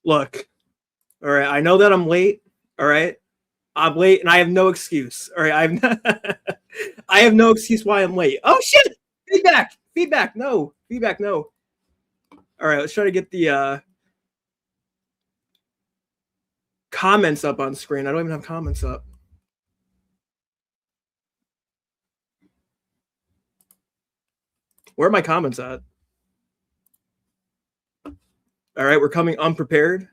Look, all right, I know that I'm late. All right, I'm late, and I have no excuse. All right, I have no excuse why I'm late. Oh shit! Feedback, no, feedback, no. All right, let's try to get the comments up on screen. I don't even have comments up. Where are my comments at? All right, we're coming unprepared.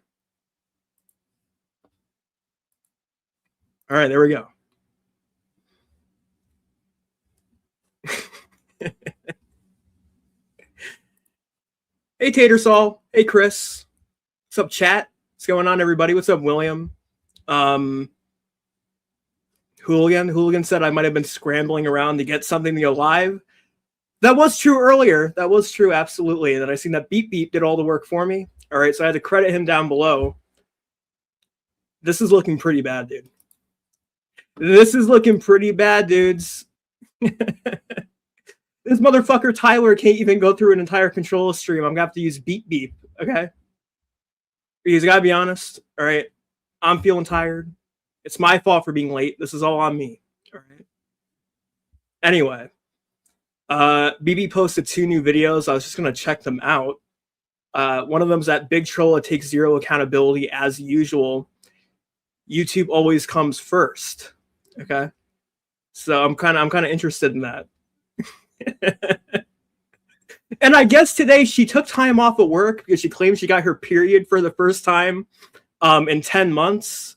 All right, there we go. Hey, Tater Saul. Hey, Chris. What's up, chat? What's going on, everybody? What's up, William? Hooligan said I might have been scrambling around to get something to go live. That was true earlier. That was true, absolutely. And then I seen that Beep Beep did all the work for me. All right, so I had to credit him down below. This is looking pretty bad, dude. This is looking pretty bad, dudes. This motherfucker Tyler can't even go through an entire Controlla stream. I'm gonna have to use Beep Beep, okay? You gotta be honest, all right? I'm feeling tired. It's my fault for being late. This is all on me, all right? Anyway, BB posted 2 new videos. I was just gonna check them out. One of them's that Big Trolla takes zero accountability as usual. YouTube always comes first, okay? So I'm kind of interested in that. And I guess today she took time off of work because she claims she got her period for the first time in 10 months.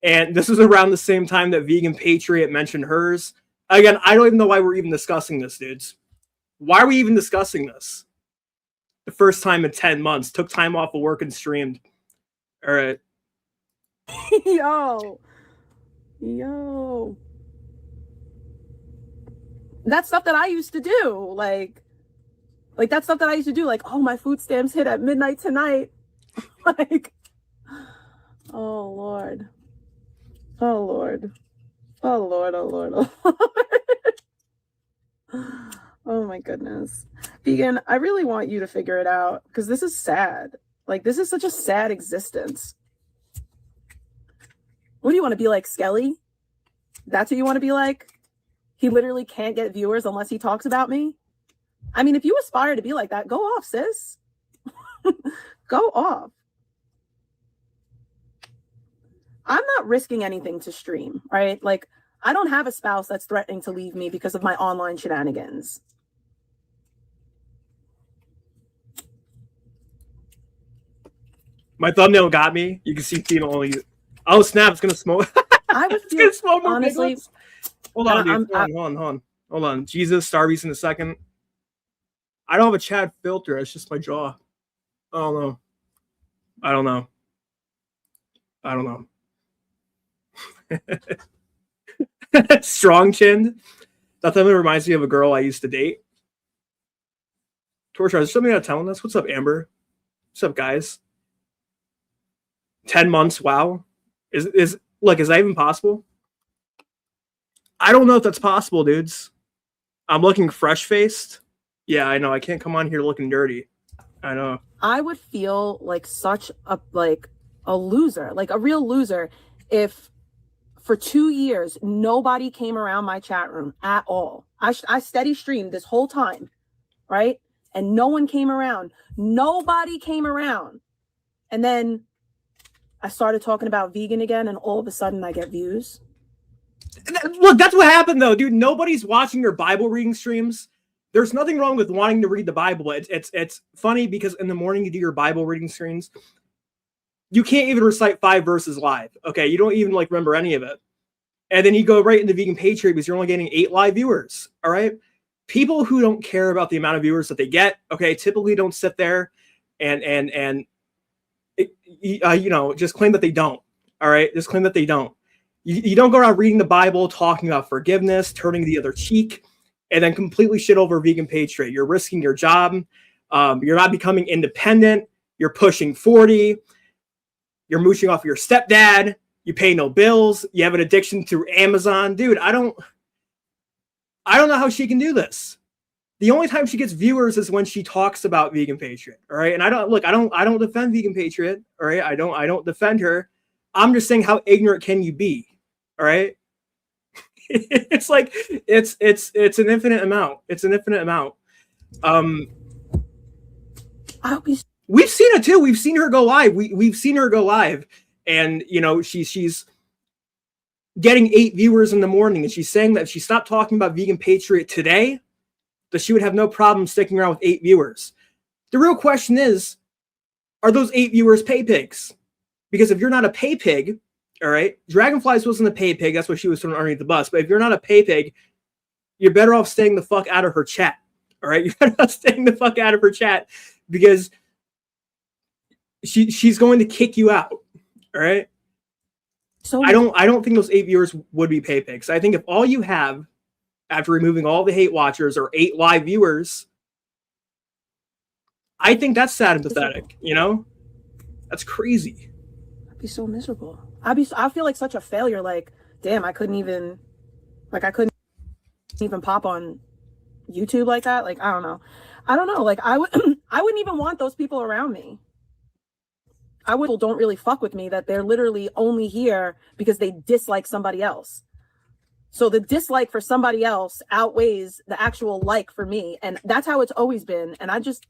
And this is around the same time that Vegan Patriot mentioned hers. Again, I don't even know why we're even discussing this, dudes. Why are we even discussing this? The first time in 10 months. Took time off of work and streamed. All right. Yo. That's stuff that I used to do. Like that's stuff that I used to do. Like, oh, my food stamps hit at midnight tonight. Like, oh Lord. Oh Lord. Oh Lord. Oh Lord. Oh Lord. Oh my goodness. Vegan, I really want you to figure it out because this is sad. Like, this is such a sad existence. What do you want to be like, Skelly? That's what you want to be like? He literally can't get viewers unless he talks about me. I mean, if you aspire to be like that, go off, sis. Go off. I'm not risking anything to stream, right? Like, I don't have a spouse that's threatening to leave me because of my online shenanigans. My thumbnail got me. You can see Tina only. Oh, snap. It's going to smoke. I would feel, smoke more honestly. Hold on, dude. Hold on. Jesus, Starbucks in a second. I don't have a Chad filter. It's just my jaw. I don't know. Strong chinned. That definitely reminds me of a girl I used to date. Torch, is there something not telling us? What's up, Amber? What's up, guys? 10 months. Wow. Is that even possible? I don't know if that's possible, dudes. I'm looking fresh-faced. Yeah, I know. I can't come on here looking dirty. I know. I would feel like such a loser, like a real loser, if for 2 years nobody came around my chat room at all. I steady streamed this whole time, right? And no one came around. Nobody came around. And then I started talking about vegan again, and all of a sudden I get views. Look, that's what happened, though, dude. Nobody's watching your Bible reading streams. There's nothing wrong with wanting to read the Bible. It's funny because in the morning you do your Bible reading streams, you can't even recite 5 verses live. Okay, you don't even remember any of it. And then you go right into Vegan Patriot because you're only getting 8 live viewers. All right, people who don't care about the amount of viewers that they get, okay, typically don't sit there and just claim that they don't. All right, just claim that they don't. You don't go around reading the Bible, talking about forgiveness, turning the other cheek, and then completely shit over Vegan Patriot. You're risking your job. You're not becoming independent. You're pushing 40. You're mooching off your stepdad. You pay no bills. You have an addiction through Amazon. Dude, I don't know how she can do this. The only time she gets viewers is when she talks about Vegan Patriot. All right. And I don't defend Vegan Patriot. All right. I don't defend her. I'm just saying, how ignorant can you be? All right. It's like, it's an infinite amount. It's an infinite amount. We've seen it too. We've seen her go live. We've seen her go live, and you know, she's getting 8 viewers in the morning, and she's saying that if she stopped talking about Vegan Patriot today, that she would have no problem sticking around with 8 viewers. The real question is, are those 8 viewers pay pigs? Because if you're not a pay pig, all right, Dragonflies wasn't a pay pig. That's why she was thrown underneath the bus. But if you're not a pay pig, you're better off staying the fuck out of her chat. All right, you're better off staying the fuck out of her chat, because she's going to kick you out. All right. So I don't think those 8 viewers would be pay pigs. I think if all you have after removing all the hate watchers are 8 live viewers, I think that's sad and pathetic. You know, that's crazy. I'd be so miserable. I feel like such a failure. Like, damn, I couldn't even pop on YouTube like that. Like, I don't know. Like, I wouldn't even want those people around me. Don't really fuck with me, that they're literally only here because they dislike somebody else. So the dislike for somebody else outweighs the actual like for me. And that's how it's always been. And I just,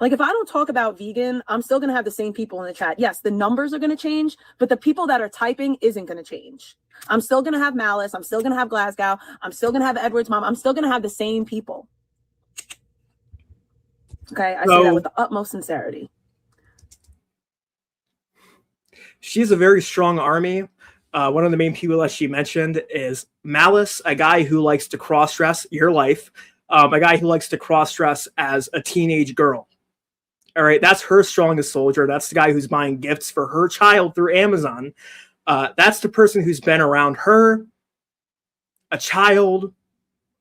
like, if I don't talk about vegan, I'm still going to have the same people in the chat. Yes, the numbers are going to change, but the people that are typing isn't going to change. I'm still going to have Malice. I'm still going to have Glasgow. I'm still going to have Edward's mom. I'm still going to have the same people. Okay, I say that with the utmost sincerity. She has a very strong army. One of the main people that she mentioned is Malice, a guy who likes to cross-dress your life, a guy who likes to cross-dress as a teenage girl. All right, that's her strongest soldier. That's the guy who's buying gifts for her child through Amazon. That's the person who's been around her, a child,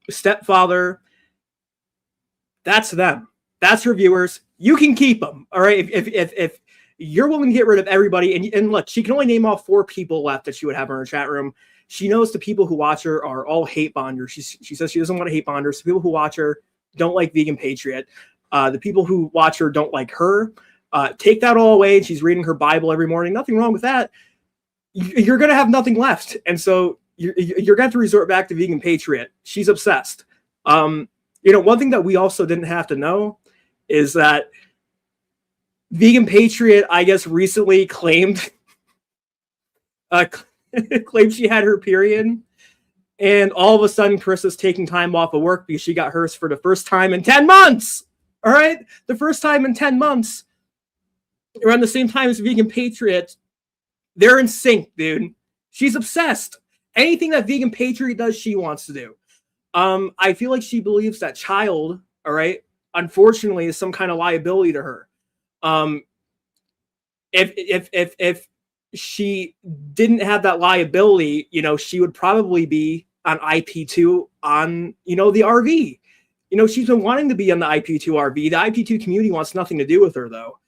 a stepfather. That's them. That's her viewers. You can keep them. All right, if you're willing to get rid of everybody, and look, she can only name off 4 people left that she would have in her chat room. She knows the people who watch her are all hate bonders. She says she doesn't want to hate bonders. The people who watch her don't like Vegan Patriot. The people who watch her don't like her. Take that all away. She's reading her Bible every morning. Nothing wrong with that. You're going to have nothing left. And so you're going to have to resort back to Vegan Patriot. She's obsessed. You know, one thing that we also didn't have to know is that Vegan Patriot, I guess, recently claimed claimed she had her period, and all of a sudden Chris is taking time off of work because she got hers for the first time in 10 months. All right, the first time in 10 months, around the same time as Vegan Patriot. They're in sync, dude. She's obsessed. Anything that Vegan Patriot does, she wants to do. I feel like she believes that child, all right, unfortunately, is some kind of liability to her. If she didn't have that liability, you know, she would probably be on IP2 on, you know, the RV. You know, she's been wanting to be on the IP2 RV. The IP2 community wants nothing to do with her, though.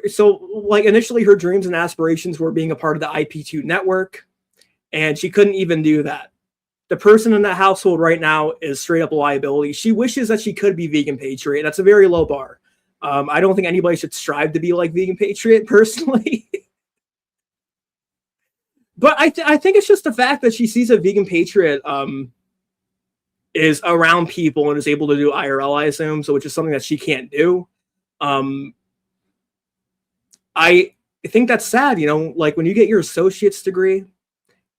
So, like, initially her dreams and aspirations were being a part of the IP2 network, and she couldn't even do that. The person in that household right now is straight up a liability. She wishes that she could be Vegan Patriot. That's a very low bar. I don't think anybody should strive to be like Vegan Patriot, personally. But I think it's just the fact that she sees a Vegan Patriot is around people and is able to do IRL, I assume, so which is something that she can't do. I think that's sad, you know, like when you get your associate's degree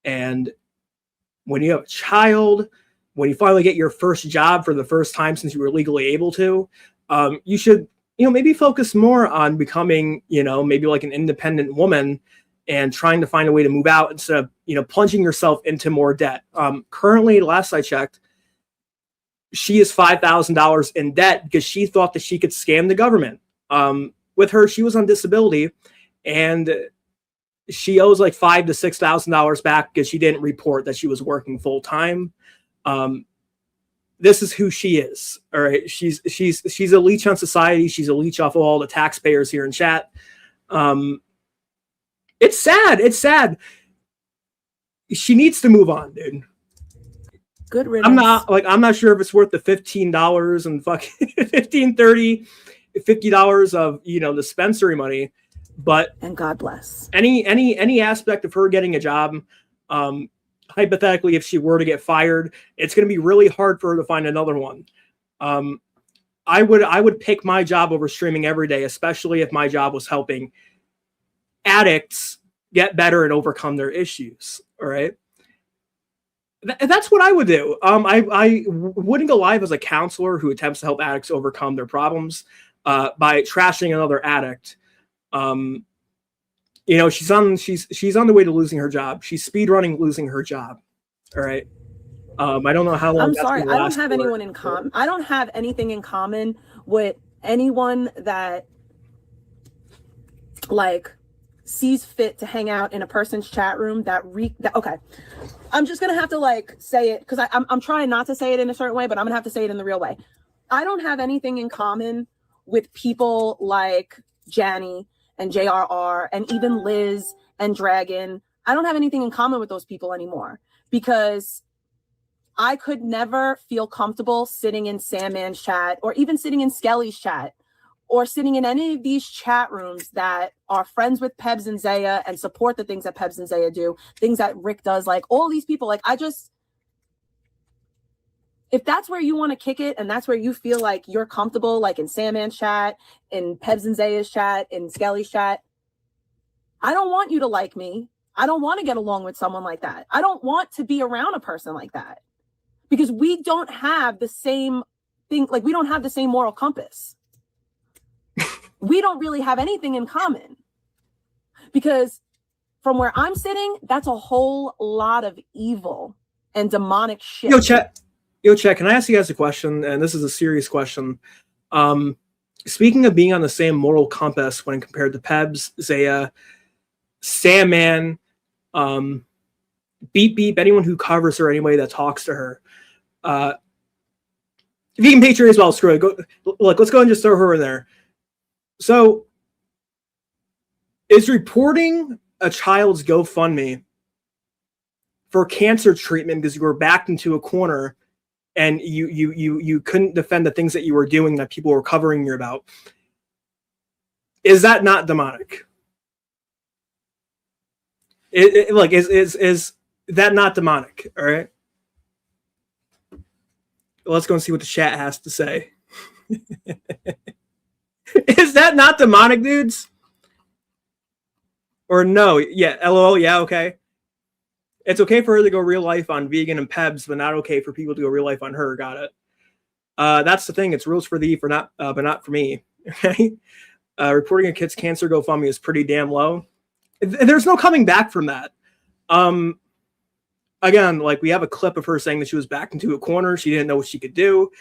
and when you have a child, when you finally get your first job for the first time since you were legally able to, you should, you know, maybe focus more on becoming, you know, maybe like an independent woman and trying to find a way to move out instead of, you know, plunging yourself into more debt. Currently, last I checked, she is $5,000 in debt because she thought that she could scam the government. With her, she was on disability, and she owes like $5,000 to $6,000 back because she didn't report that she was working full time. This is who she is. All right, she's a leech on society. She's a leech off of all the taxpayers here in chat. It's sad. It's sad. She needs to move on, dude. Good riddance. I'm not sure if it's worth the $15 and fucking 15, 30, $50 of, you know, dispensary money, but and God bless. Any aspect of her getting a job, hypothetically, if she were to get fired, it's going to be really hard for her to find another one. I would pick my job over streaming every day, especially if my job was helping addicts get better and overcome their issues. All right. That's what I would do. I wouldn't go live as a counselor who attempts to help addicts overcome their problems by trashing another addict. You know, she's on the way to losing her job. She's speed running losing her job. All right. I don't know how long. I'm sorry. I don't have anyone in common. I don't have anything in common with anyone that like sees fit to hang out in a person's chat room okay. I'm just gonna have to like say it because I'm trying not to say it in a certain way, but I'm gonna have to say it in the real way. I don't have anything in common with people like Janny and JRR and even Liz and Dragon. I don't have anything in common with those people anymore because I could never feel comfortable sitting in Sandman's chat or even sitting in Skelly's chat or sitting in any of these chat rooms that are friends with Pebs and Zaya and support the things that Pebs and Zaya do, things that Rick does, like all these people. Like if that's where you want to kick it and that's where you feel like you're comfortable, like in Sandman's chat, in Pebs and Zaya's chat, in Skelly's chat, I don't want you to like me. I don't want to get along with someone like that. I don't want to be around a person like that because we don't have the same thing. Like we don't have the same moral compass. We don't really have anything in common because from where I'm sitting, that's a whole lot of evil and demonic shit. Yo, Chet, can I ask you guys a question? And this is a serious question. Speaking of being on the same moral compass when compared to Pebs, Zaya, Sandman, Beep Beep, anyone who covers her anyway that talks to her. Vegan Patriot as well, screw it. Look, let's go and just throw her in there. So, is reporting a child's GoFundMe for cancer treatment because you were backed into a corner and you couldn't defend the things that you were doing that people were covering you about, is that not demonic? Is that not demonic? All right. Let's go and see what the chat has to say. Is that not demonic, dudes? Or no? Yeah, LOL, yeah, okay. It's okay for her to go real life on Vegan and Pebs, but not okay for people to go real life on her. Got it. That's the thing. It's rules for thee, but not for me. Okay. Reporting a kid's cancer GoFundMe is pretty damn low. There's no coming back from that. Again, like we have a clip of her saying that she was backed into a corner. She didn't know what she could do.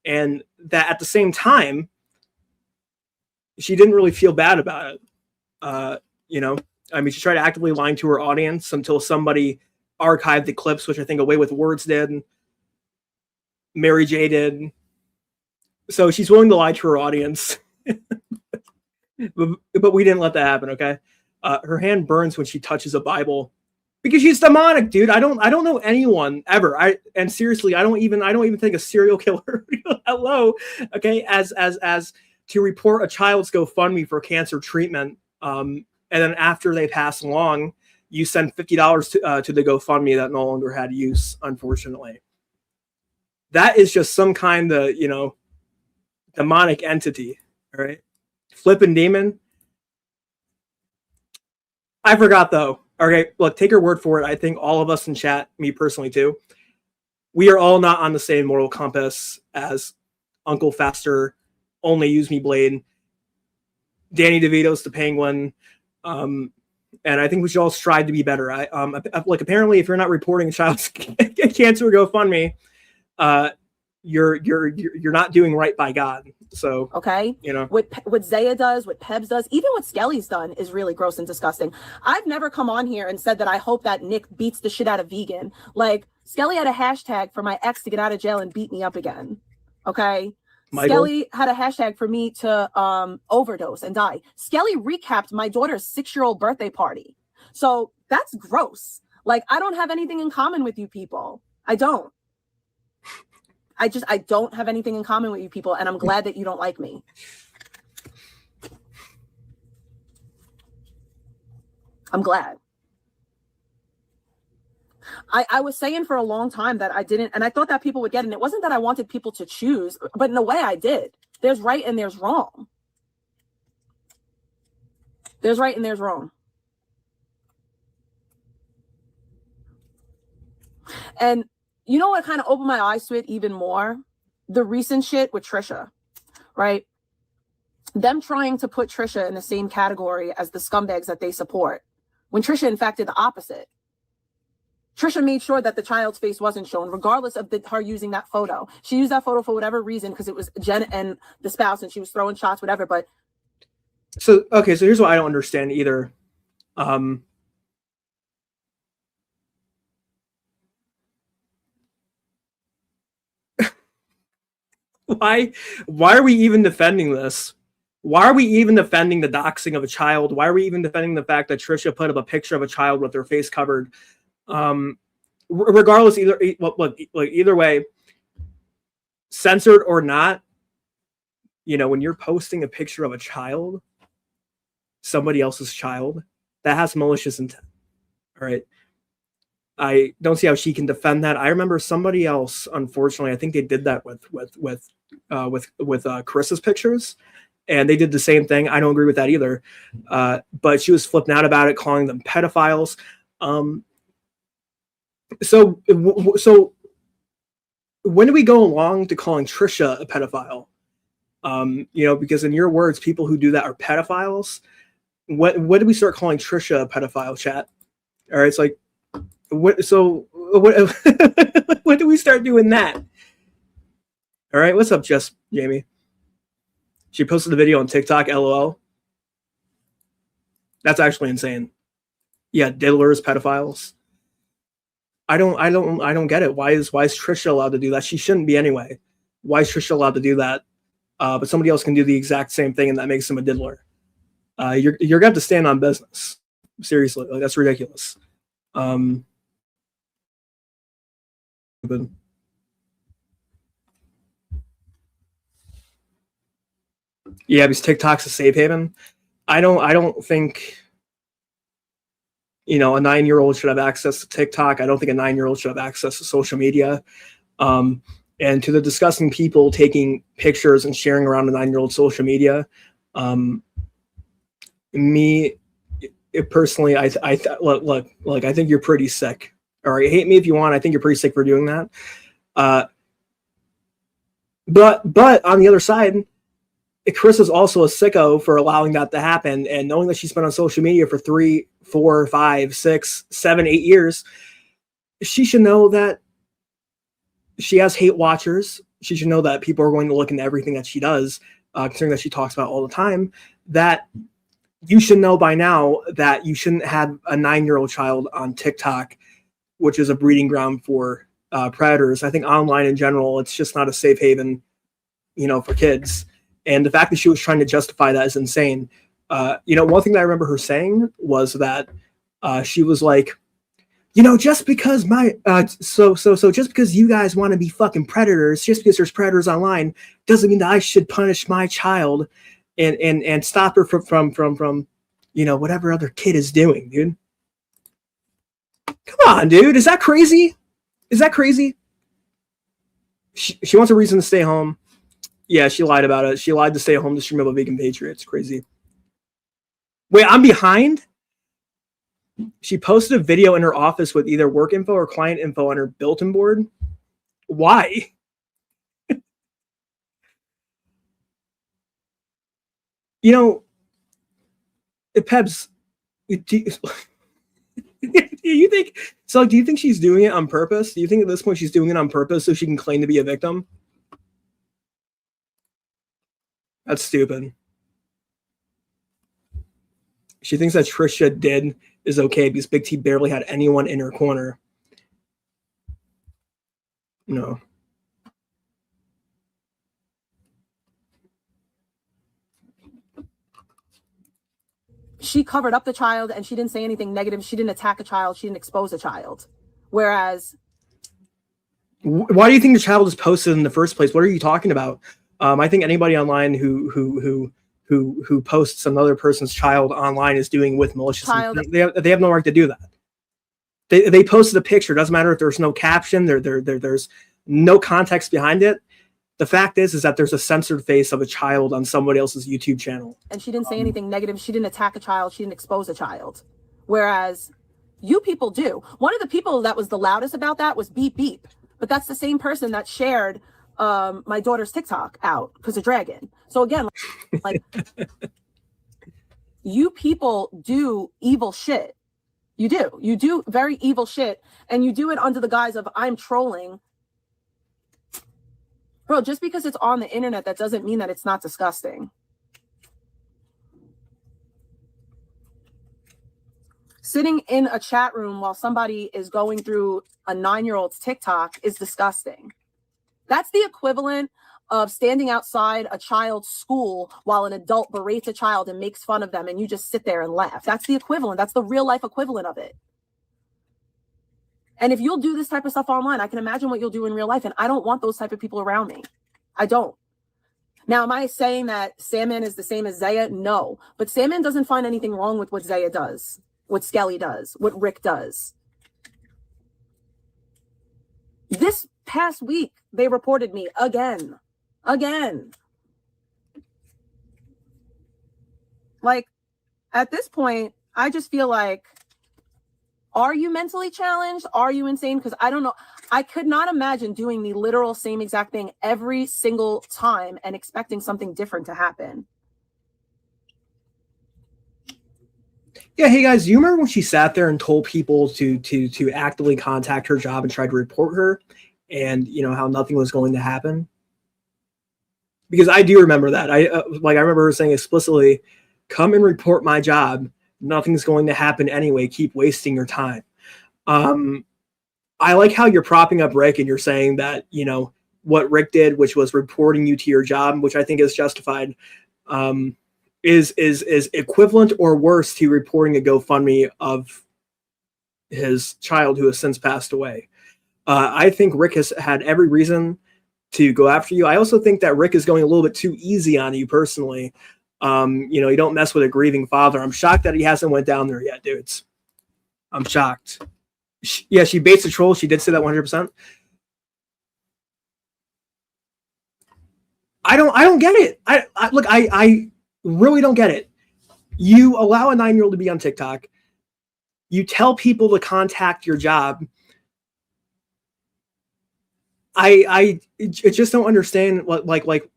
And that at the same time, she didn't really feel bad about it. You know, I mean, she tried actively lying to her audience until somebody archived the clips, which I think Away with Words did. Mary J did. So she's willing to lie to her audience. but we didn't let that happen, okay? Her hand burns when she touches a Bible because she's demonic, dude. I don't know anyone ever. And seriously, I don't even think a serial killer hello, okay, as to report a child's GoFundMe for cancer treatment. And then after they pass along, you send $50 to the GoFundMe that no longer had use, unfortunately. That is just some kind of, you know, demonic entity, all right? Flippin' demon. I forgot, though. Okay, look, take her word for it. I think all of us in chat, me personally too, we are all not on the same moral compass as Uncle Faster, Only Use Me Blade, Danny DeVito's The Penguin, and I think we should all strive to be better. Like apparently, if you're not reporting a child's cancer GoFundMe, you're not doing right by God. So okay, you know what Zaya does, what Pebs does, even what Skelly's done is really gross and disgusting. I've never come on here and said that I hope that Nick beats the shit out of Vegan. Like Skelly had a hashtag for my ex to get out of jail and beat me up again. Okay. Michael? Skelly had a hashtag for me to overdose and die. Skelly recapped my daughter's 6-year-old birthday party. So that's gross. Like, I don't have anything in common with you people. I don't. I don't have anything in common with you people, and I'm glad that you don't like me. I'm glad. I was saying for a long time that I didn't, and I thought that people would get it. And it wasn't that I wanted people to choose, but in a way I did. There's right and there's wrong. There's right and there's wrong. And you know what kind of opened my eyes to it even more? The recent shit with Trisha, right? Them trying to put Trisha in the same category as the scumbags that they support, when Trisha in fact did the opposite. Trisha made sure that the child's face wasn't shown, regardless of her using that photo. She used that photo for whatever reason, because it was Jen and the spouse, and she was throwing shots, whatever. But so here's what I don't understand either. Why are we even defending this? Why are we even defending the doxing of a child? Why are we even defending the fact that Trisha put up a picture of a child with their face covered? Regardless, either way, censored or not, you know, when you're posting a picture of a child, somebody else's child, that has malicious intent. All right. I don't see how she can defend that. I remember somebody else, unfortunately, I think they did that with Chris's pictures, and they did the same thing. I don't agree with that either. But she was flipping out about it, calling them pedophiles. So when do we go along to calling Trisha a pedophile? You know, because in your words, people who do that are pedophiles. When do we start calling Trisha a pedophile, chat? All right, it's like, what? So what? When do we start doing that? All right, what's up, Jamie? She posted the video on TikTok. LOL. That's actually insane. Yeah, diddlers, pedophiles. I don't get it. Why is Trisha allowed to do that? She shouldn't be anyway. Why is Trisha allowed to do that? But somebody else can do the exact same thing, and that makes him a diddler. You're gonna have to stand on business. Seriously, like, that's ridiculous. Yeah, because TikTok's a safe haven. I don't think, you know, a 9-year-old should have access to TikTok. I don't think a 9-year-old should have access to social media. And to the disgusting people taking pictures and sharing around a 9-year-old social media, personally, I think you're pretty sick. All right, hate me if you want. I think you're pretty sick for doing that. But on the other side, Chris is also a sicko for allowing that to happen, and knowing that she's been on social media for 3, 4, 5, 6, 7, 8 years, she should know that she has hate watchers. She should know that people are going to look into everything that she does, considering that she talks about all the time. That you should know by now that you shouldn't have a 9-year-old child on TikTok, which is a breeding ground for predators. I think online in general, it's just not a safe haven, you know, for kids. And the fact that she was trying to justify that is insane. You know, one thing that I remember her saying was that she was like, you know, just because just because you guys want to be fucking predators, just because there's predators online, doesn't mean that I should punish my child and stop her from you know, whatever other kid is doing, dude. Come on, dude. Is that crazy? Is that crazy? She wants a reason to stay home. Yeah, she lied about it. She lied to stay home to stream about Vegan Patriots. Crazy. Wait, I'm behind? She posted a video in her office with either work info or client info on her bulletin board. Why? You know, Pebs, do you think so? Do you think she's doing it on purpose? Do you think at this point she's doing it on purpose so she can claim to be a victim? That's stupid. She thinks that Trisha did is okay because Big T barely had anyone in her corner. No. She covered up the child, and she didn't say anything negative. She didn't attack a child. She didn't expose a child. Whereas Why do you think the child is posted in the first place? What are you talking about? I think anybody online who posts another person's child online is doing with malicious intent. They have no right to do that. They posted a picture. Doesn't matter if there's no caption. There's no context behind it. The fact is that there's a censored face of a child on somebody else's YouTube channel. And she didn't say anything negative. She didn't attack a child. She didn't expose a child. Whereas you people do. One of the people that was the loudest about that was Beep Beep. But that's the same person that shared my daughter's TikTok out because of Dragon. So again, like you people do evil shit. You do very evil shit, and you do it under the guise of I'm trolling. Bro, just because it's on the internet, that doesn't mean that it's not disgusting. Sitting in a chat room while somebody is going through a 9-year-old's TikTok is disgusting. That's the equivalent of standing outside a child's school while an adult berates a child and makes fun of them, and you just sit there and laugh. That's the equivalent. That's the real life equivalent of it. And if you'll do this type of stuff online, I can imagine what you'll do in real life. And I don't want those type of people around me. I don't. Now, am I saying that Sandman is the same as Zaya? No. But Sandman doesn't find anything wrong with what Zaya does, what Skelly does, what Rick does. This past week, they reported me again. Like, at this point, I just feel like, are you mentally challenged? Are you insane? Because I don't know. I could not imagine doing the literal same exact thing every single time and expecting something different to happen. Yeah, hey guys, do you remember when she sat there and told people to actively contact her job and try to report her, and you know how nothing was going to happen? Because I do remember that. I remember her saying explicitly, "Come and report my job. Nothing's going to happen anyway. Keep wasting your time." I like how you're propping up Rick and you're saying that, you know, what Rick did, which was reporting you to your job, which I think is justified, is equivalent or worse to reporting a GoFundMe of his child who has since passed away. I think Rick has had every reason to go after you. I also think that Rick is going a little bit too easy on you personally. You know, you don't mess with a grieving father. I'm shocked that he hasn't went down there yet, dudes. I'm shocked. Yeah, she baits the troll. She did say that 100%. I don't get it. I really don't get it. You allow a 9-year-old to be on TikTok. You tell people to contact your job. I just don't understand like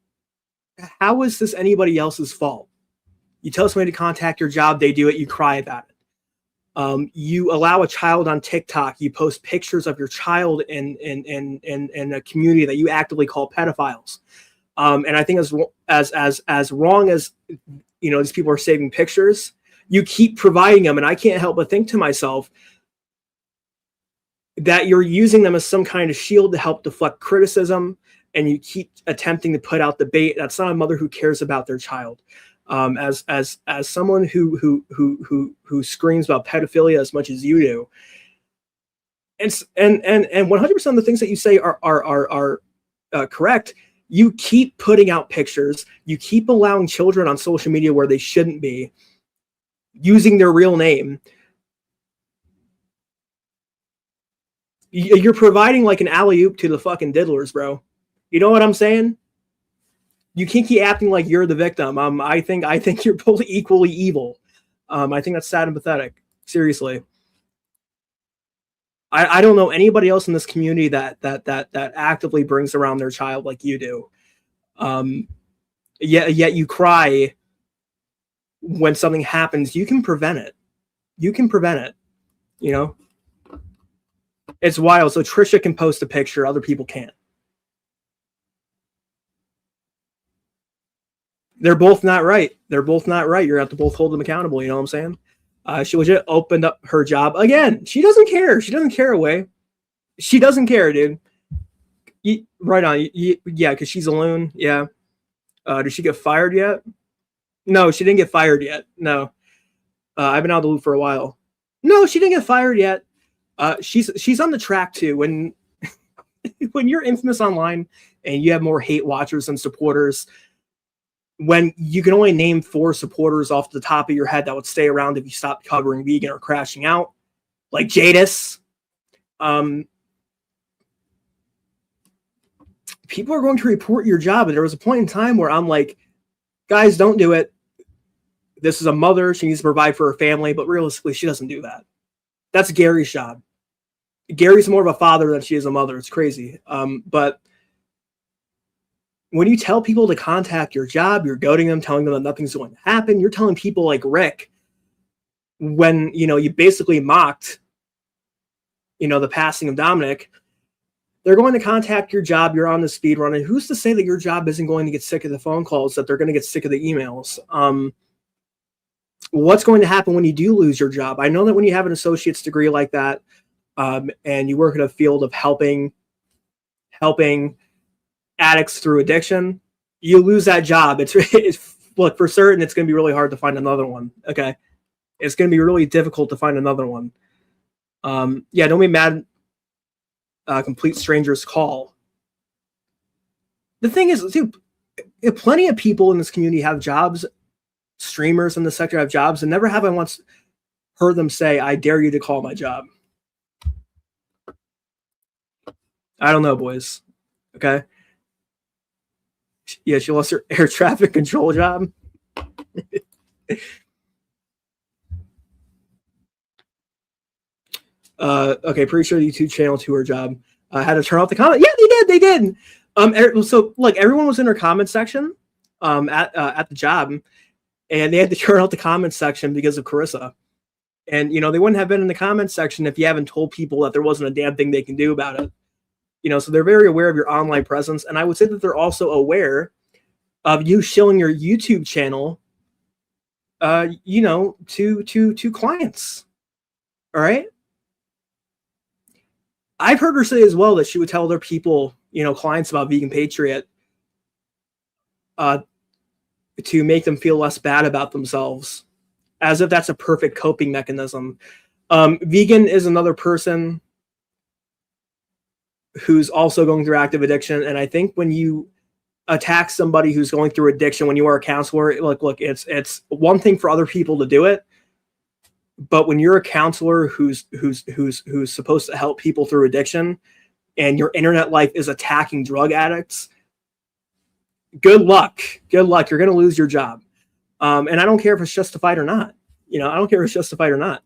how is this anybody else's fault? You tell somebody to contact your job, they do it, you cry about it. You allow a child on TikTok, you post pictures of your child in a community that you actively call pedophiles. And I think as wrong as, you know, these people are saving pictures, you keep providing them, and I can't help but think to myself that you're using them as some kind of shield to help deflect criticism, and you keep attempting to put out the bait. That's not a mother who cares about their child. As someone who screams about pedophilia as much as you do, and 100% of the things that you say are correct. You keep putting out pictures. You keep allowing children on social media where they shouldn't be, using their real name. You're providing like an alley-oop to the fucking diddlers, bro. You know what I'm saying? You can't keep acting like you're the victim. I think you're both equally evil. I think that's sad and pathetic. Seriously. I don't know anybody else in this community that actively brings around their child like you do. Yet you cry when something happens. You can prevent it. You can prevent it. You know? It's wild. So Trisha can post a picture, other people can't. They're both not right. They're both not right. You're going to have to both hold them accountable. You know what I'm saying? She legit opened up her job again. She doesn't care. She doesn't care away. She doesn't care, dude. Right on. Yeah, because she's a loon. Yeah. Did she get fired yet? No, she didn't get fired yet. No. I've been out of the loop for a while. No, she didn't get fired yet. She's on the track too. When when you're infamous online and you have more hate watchers than supporters, when you can only name 4 supporters off the top of your head that would stay around if you stopped covering vegan or crashing out, like Jadis, people are going to report your job. And there was a point in time where I'm like, guys, don't do it. This is a mother. She needs to provide for her family, but realistically, she doesn't do that. That's Gary's job. Gary's more of a father than she is a mother. It's crazy. But when you tell people to contact your job, you're goading them, telling them that nothing's going to happen. You're telling people like Rick, when, you basically mocked, the passing of Dominic, they're going to contact your job. You're on the speed run. And who's to say that your job isn't going to get sick of the phone calls, that they're going to get sick of the emails? What's going to happen when you do lose your job? I know that when you have an associate's degree like that, and you work in a field of helping addicts through addiction, you lose that job. It's look, for certain, it's going to be really hard to find another one. Okay. It's going to be really difficult to find another one. Don't be mad. Complete strangers call. The thing is, dude, plenty of people in this community have jobs. Streamers in the sector have jobs, and never have I once heard them say, I dare you to call my job. I don't know, boys. Okay. Yeah, she lost her air traffic control job. Okay, pretty sure the YouTube channel to her job had to turn off the comment. Yeah, they did. So look, everyone was in her comment section at the job, and they had to turn off the comment section because of Carissa. And they wouldn't have been in the comment section if you haven't told people that there wasn't a damn thing they can do about it. So they're very aware of your online presence, and I would say that they're also aware of you shilling your YouTube channel, to clients. All right. I've heard her say as well that she would tell other people, clients about Vegan Patriot, to make them feel less bad about themselves, as if that's a perfect coping mechanism. Vegan is another person who's also going through active addiction. And I think when you attack somebody who's going through addiction, when you are a counselor, look, it's one thing for other people to do it. But when you're a counselor who's supposed to help people through addiction, and your internet life is attacking drug addicts, good luck. You're going to lose your job. And I don't care if it's justified or not. I don't care if it's justified or not.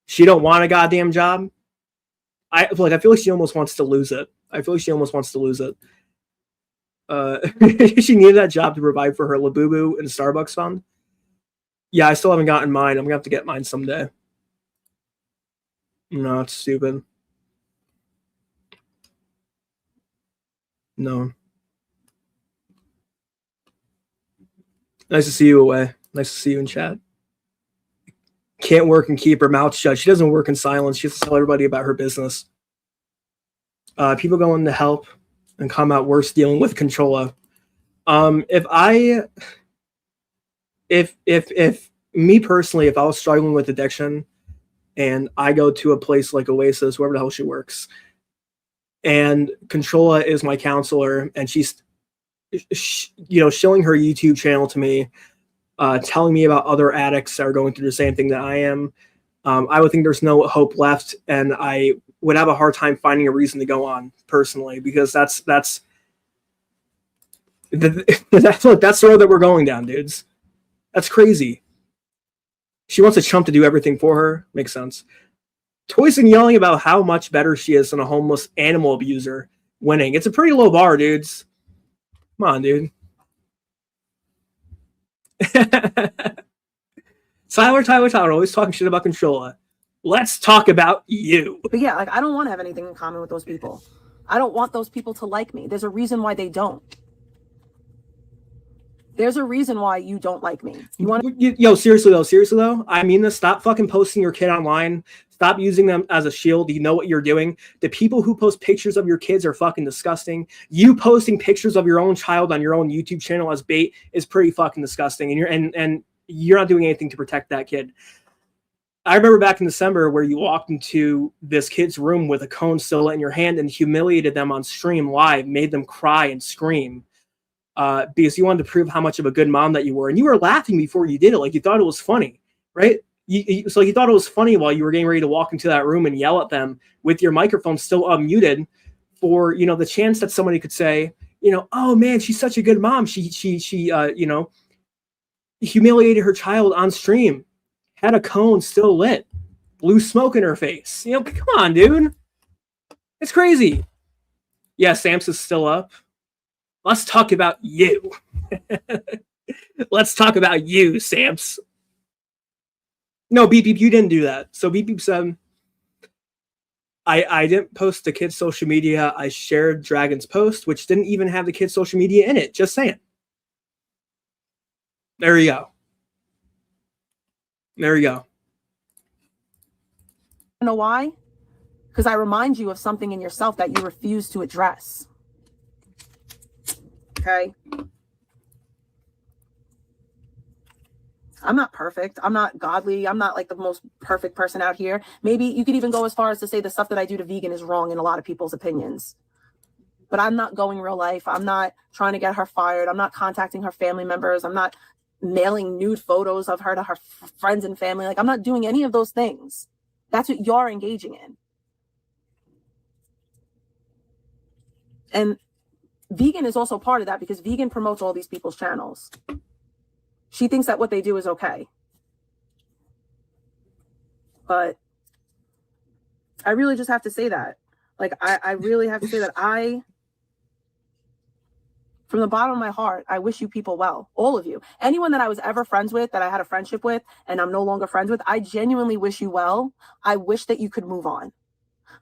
She don't want a goddamn job. I feel like she almost wants to lose it. She needed that job to provide for her Labubu and Starbucks fund. Yeah, I still haven't gotten mine. I'm gonna have to get mine someday. No, it's stupid. No. Nice to see you away. Nice to see you in chat. Can't work and keep her mouth shut. She doesn't work in silence. She has to tell everybody about her business. People going to help and come out worse dealing with Controlla. If me personally, if I was struggling with addiction and I go to a place like Oasis, wherever the hell she works, and Controlla is my counselor, and she's, showing her YouTube channel to me, telling me about other addicts that are going through the same thing that I am, I would think there's no hope left, and I would have a hard time finding a reason to go on personally, because that's the road that we're going down, dudes. That's crazy. She wants a chump to do everything for her. Makes sense. Toyson yelling about how much better she is than a homeless animal abuser winning. It's a pretty low bar, dudes. Come on, dude. Tyler, always talking shit about Controlla. Let's talk about you. But yeah, I don't want to have anything in common with those people. I don't want those people to like me. There's a reason why they don't. There's a reason why you don't like me. Seriously though, I mean this. Stop fucking posting your kid online. Stop using them as a shield. You know what you're doing. The people who post pictures of your kids are fucking disgusting. You posting pictures of your own child on your own YouTube channel as bait is pretty fucking disgusting. And you're not doing anything to protect that kid. I remember back in December where you walked into this kid's room with a cone still in your hand and humiliated them on stream live, made them cry and scream because you wanted to prove how much of a good mom that you were. And you were laughing before you did it. Like you thought it was funny, right? So you thought it was funny while you were getting ready to walk into that room and yell at them with your microphone still unmuted for, the chance that somebody could say, oh man, she's such a good mom. She humiliated her child on stream, had a cone still lit, blew smoke in her face. Come on, dude. It's crazy. Yeah, Sam's is still up. Let's talk about you. Let's talk about you, Samps. No, Beep Beep, you didn't do that. So Beep Beep said, I didn't post the kid's social media. I shared Dragon's post, which didn't even have the kid's social media in it. Just saying. There you go. There you go. You know why? Because I remind you of something in yourself that you refuse to address. Okay? I'm not perfect. I'm not godly. I'm not like the most perfect person out here. Maybe you could even go as far as to say the stuff that I do to vegan is wrong in a lot of people's opinions. But I'm not going real life. I'm not trying to get her fired. I'm not contacting her family members. I'm not mailing nude photos of her to her friends and family. Like, I'm not doing any of those things. That's what you're engaging in. And vegan is also part of that because vegan promotes all these people's channels. She thinks that what they do is okay. But I really just have to say that. Like, I really have to say that from the bottom of my heart, I wish you people well. All of you. Anyone that I was ever friends with, that I had a friendship with, and I'm no longer friends with, I genuinely wish you well. I wish that you could move on.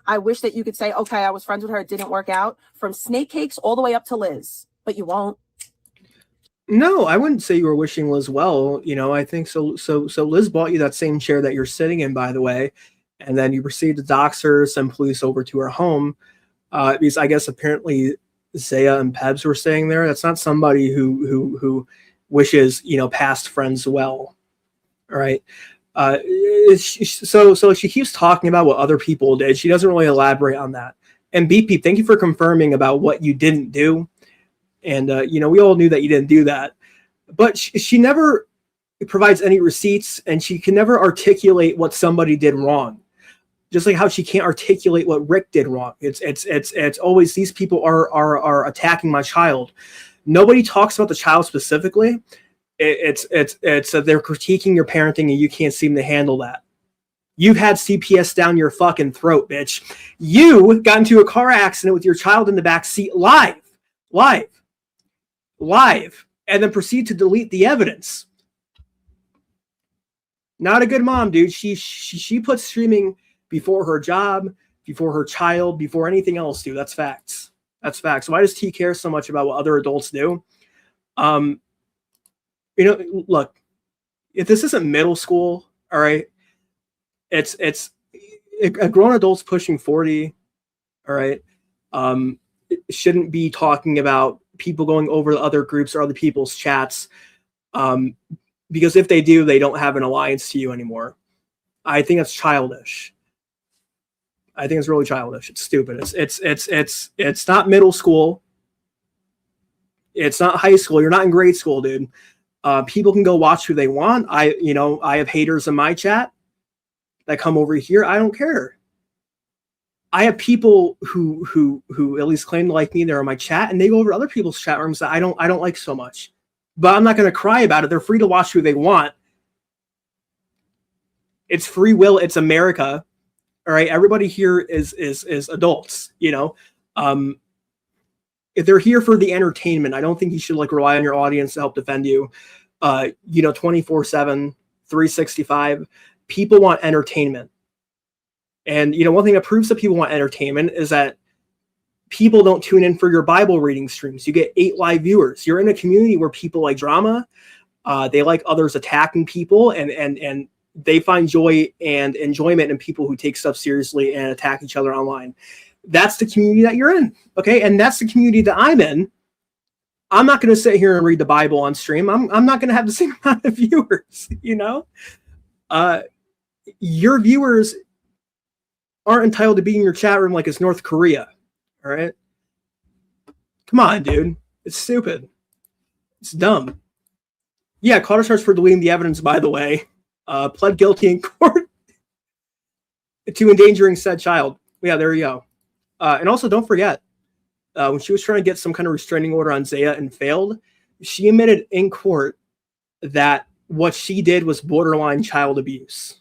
I wish that you could say, okay, I was friends with her, it didn't work out. From Snake Cakes all the way up to Liz. But you won't. No, I wouldn't say you were wishing Liz well. I think so. So Liz bought you that same chair that you're sitting in, by the way, and then you proceeded to dox her, send police over to her home, because I guess apparently Zaya and Pebs were staying there. That's not somebody who wishes past friends well. All right. So she keeps talking about what other people did. She doesn't really elaborate on that. And Beep Beep, thank you for confirming about what you didn't do. And, we all knew that you didn't do that. But she never provides any receipts, and she can never articulate what somebody did wrong. Just like how she can't articulate what Rick did wrong. It's always these people are attacking my child. Nobody talks about the child specifically. It's they're critiquing your parenting, and you can't seem to handle that. You've had CPS down your fucking throat, bitch. You got into a car accident with your child in the back seat live, and then proceed to delete the evidence. Not a good mom, dude. She puts streaming before her job, before her child, before anything else, dude. That's facts. That's facts. Why does T care so much about what other adults do? Look, if this isn't middle school, all right, it's a grown adult's pushing 40, all right, shouldn't be talking about people going over to other groups or other people's chats, because if they do, they don't have an alliance to you anymore. I think that's childish. I think it's really childish. It's stupid. It's not middle school. It's not high school. You're not in grade school, dude. People can go watch who they want. I have haters in my chat that come over here. I don't care. I have people who at least claim to like me. They're in my chat, and they go over to other people's chat rooms that I don't like so much. But I'm not going to cry about it. They're free to watch who they want. It's free will. It's America. All right. Everybody here is adults. If they're here for the entertainment, I don't think you should rely on your audience to help defend you. 24/7, 365. People want entertainment. And, one thing that proves that people want entertainment is that people don't tune in for your Bible reading streams. You get 8 live viewers. You're in a community where people like drama. They like others attacking people, and they find joy and enjoyment in people who take stuff seriously and attack each other online. That's the community that you're in. Okay. And that's the community that I'm in. I'm not going to sit here and read the Bible on stream. I'm not going to have the same amount of viewers, your viewers aren't entitled to be in your chat room like it's North Korea. All right. Come on, dude. It's stupid. It's dumb. Yeah, Carter charged for deleting the evidence, by the way. Pled guilty in court to endangering said child. Yeah, there you go. And also, don't forget, when she was trying to get some kind of restraining order on Zaya and failed, she admitted in court that what she did was borderline child abuse.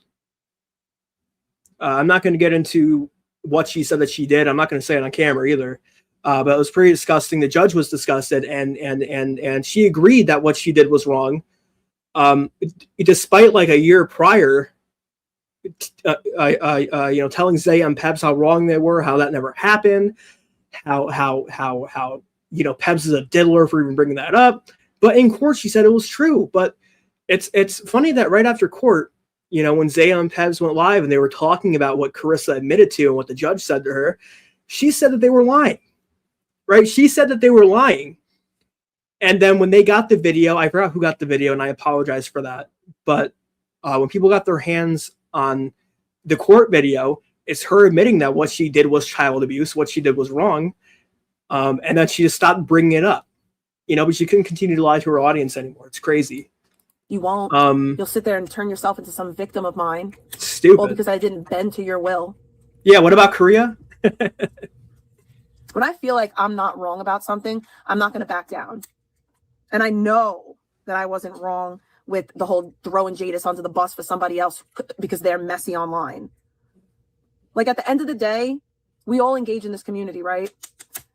I'm not going to get into what she said that she did. I'm not going to say it on camera either. But it was pretty disgusting. The judge was disgusted, and she agreed that what she did was wrong. Despite like a year prior, telling Zaya and Peps how wrong they were, how that never happened, how Peps is a diddler for even bringing that up. But in court, she said it was true. But it's funny that right after court, when Zaya and Peps went live and they were talking about what Carissa admitted to and what the judge said to her, she said that they were lying. Right? She said that they were lying. And then when they got the video, I forgot who got the video, and I apologize for that. But when people got their hands on the court video, it's her admitting that what she did was child abuse, what she did was wrong, and that she just stopped bringing it up. But she couldn't continue to lie to her audience anymore. It's crazy. You won't. You'll sit there and turn yourself into some victim of mine. Stupid. All because I didn't bend to your will. Yeah, what about Korea? When I feel like I'm not wrong about something, I'm not going to back down. And I know that I wasn't wrong with the whole throwing Jadis onto the bus for somebody else because they're messy online. Like, at the end of the day, we all engage in this community, right?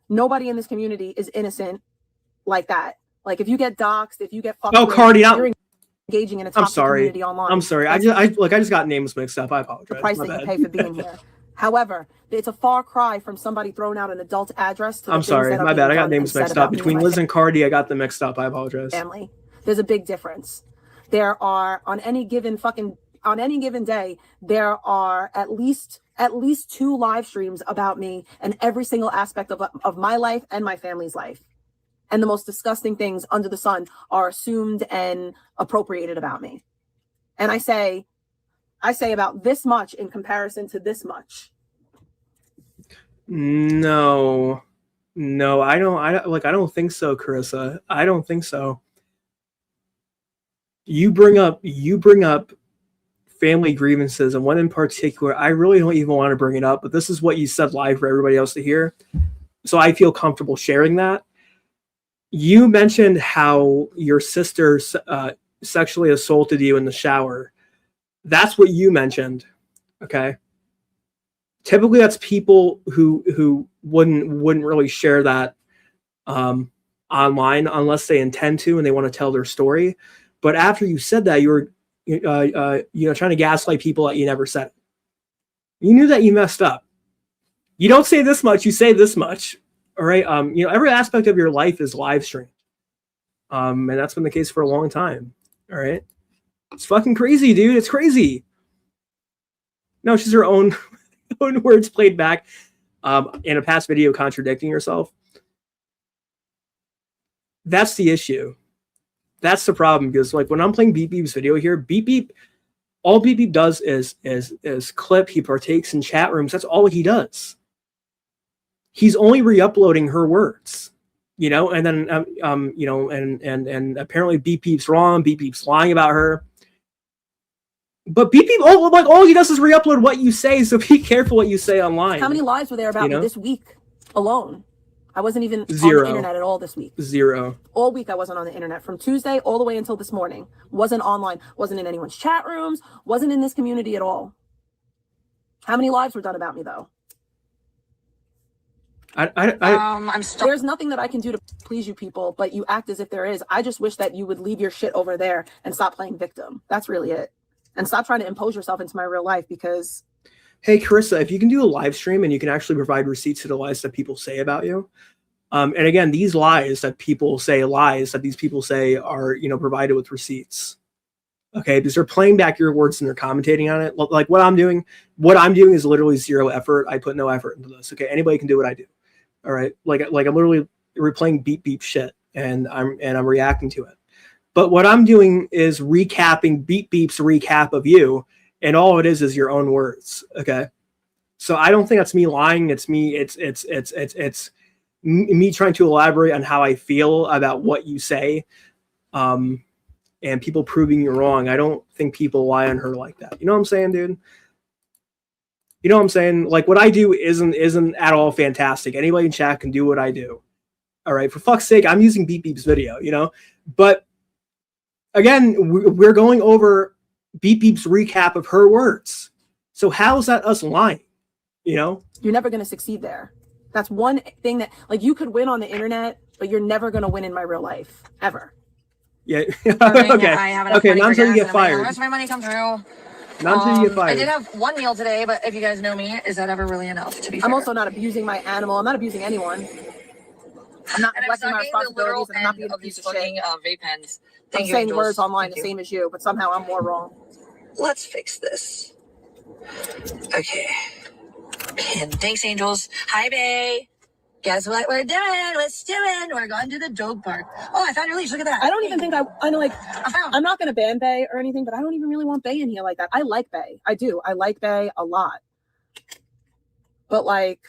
Nobody in this community is innocent like that. Like, if you get doxxed, if you get fucked with, Cardi, you're engaging in a toxic community online. I'm sorry. I just got names mixed up. I apologize. The price that you pay for being here. However, it's a far cry from somebody throwing out an adult address to the I'm sorry, my bad. I got names mixed up. Between Liz and Cardi, I got them mixed up. I apologize. Family. There's a big difference. There are on any given day, there are at least 2 live streams about me and every single aspect of my life and my family's life. And the most disgusting things under the sun are assumed and appropriated about me. And I say about this much in comparison to this much. No, I don't think so, Carissa. I don't think so. You bring up family grievances, and one in particular, I really don't even want to bring it up, but this is what you said live for everybody else to hear. So I feel comfortable sharing that. You mentioned how your sister sexually assaulted you in the shower. That's what you mentioned. Okay. Typically that's people who wouldn't really share that online unless they intend to and they want to tell their story. But after you said that, you were trying to gaslight people that you never said it. You knew that you messed up. You don't say this much, you say this much. All right. Every aspect of your life is live streamed. And that's been the case for a long time. All right. It's fucking crazy, dude. It's crazy. No, she's her own words played back in a past video contradicting herself. That's the issue. That's the problem, because like when I'm playing Beep Beep's video here, all Beep Beep does is clip. He partakes in chat rooms. That's all he does. He's only re-uploading her words, and then and apparently Beep Beep's wrong. Beep Beep's lying about her. But Beep Beep, all he does is re-upload what you say. So be careful what you say online. How many lies were there about me this week alone? I wasn't even 0 on the internet at all this week. 0 all week. I wasn't on the internet from Tuesday all the way until this morning. Wasn't online. Wasn't in anyone's chat rooms. Wasn't in this community at all. How many lives were done about me though? There's nothing that I can do to please you people, but you act as if there is. I just wish that you would leave your shit over there and stop playing victim. That's really it. And stop trying to impose yourself into my real life, because... Hey, Carissa, if you can do a live stream and you can actually provide receipts to the lies that people say about you. And again, these lies that people say are, provided with receipts. Okay, because they're playing back your words and they're commentating on it. Like what I'm doing is literally 0 effort. I put no effort into this. Okay, anybody can do what I do. All right, like I'm literally replaying Beep Beep shit, and I'm reacting to it. But what I'm doing is recapping Beep Beep's recap of you, and all it is your own words. Okay, so I don't think that's me lying. It's me. It's me trying to elaborate on how I feel about what you say, and people proving you wrong. I don't think people lie on her like that. You know what I'm saying, dude? You know what I'm saying? Like, what I do isn't at all fantastic. Anybody in chat can do what I do. All right, for fuck's sake, I'm using Beep Beep's video, you know? But again, we're going over Beep Beep's recap of her words. So how is that us lying? You know? You're never going to succeed there. That's one thing that, like, you could win on the internet, but you're never going to win in my real life, ever. Yeah. Okay. Okay, not until you get fired. The rest of my money come through. Not until you get fired. I did have one meal today, but if you guys know me, is that ever really enough, to be fair? I'm also not abusing my animal. I'm not abusing anyone. I'm not neglecting my responsibilities, and I'm not being a piece of shit. Vape pens. I'm saying words online the same as you, but somehow I'm more wrong. Let's fix this. Okay. Pin. Thanks, angels. Hi, Bay. Guess what we're doing? Let's do it. We're going to the dog park. Oh, I found your leash. Look at that. I don't even think I'm not going to ban Bay or anything, but I don't even really want Bay in here like that. I like Bay. I do. I like Bay a lot. But, like,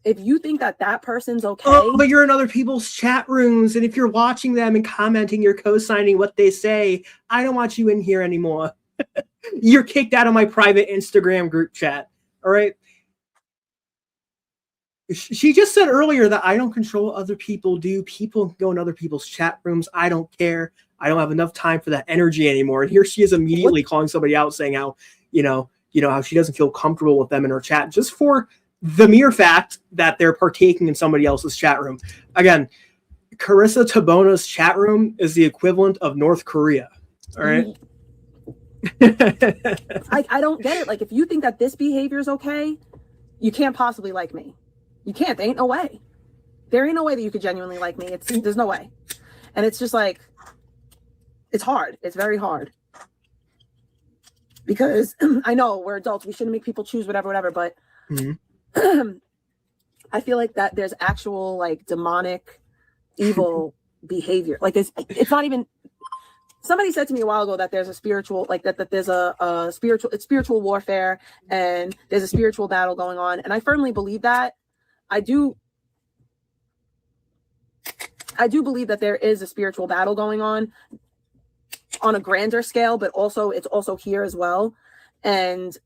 if you think that person's okay. Oh, but you're in other people's chat rooms, and if you're watching them and commenting, you're co-signing what they say. I don't want you in here anymore. You're kicked out of my private Instagram group chat. All right. She just said earlier that I don't control what other people do. People go in other people's chat rooms. I don't care. I don't have enough time for that energy anymore. And here she is immediately calling somebody out, saying how, how she doesn't feel comfortable with them in her chat, just for the mere fact that they're partaking in somebody else's chat room. Again, Carissa Tabona's chat room is the equivalent of North Korea. All right. I don't get it. Like, if you think that this behavior is okay, you can't possibly like me. You can't. There ain't no way. There ain't no way that you could genuinely like me. There's no way. And it's just like, it's hard. It's very hard. Because I know we're adults. We shouldn't make people choose whatever. But I feel like that there's actual, like, demonic, evil behavior. Like, it's not even. Somebody said to me a while ago that there's a spiritual, like that there's a spiritual warfare, and there's a spiritual battle going on. And I firmly believe that. I do believe that there is a spiritual battle going on a grander scale, but it's also here as well. And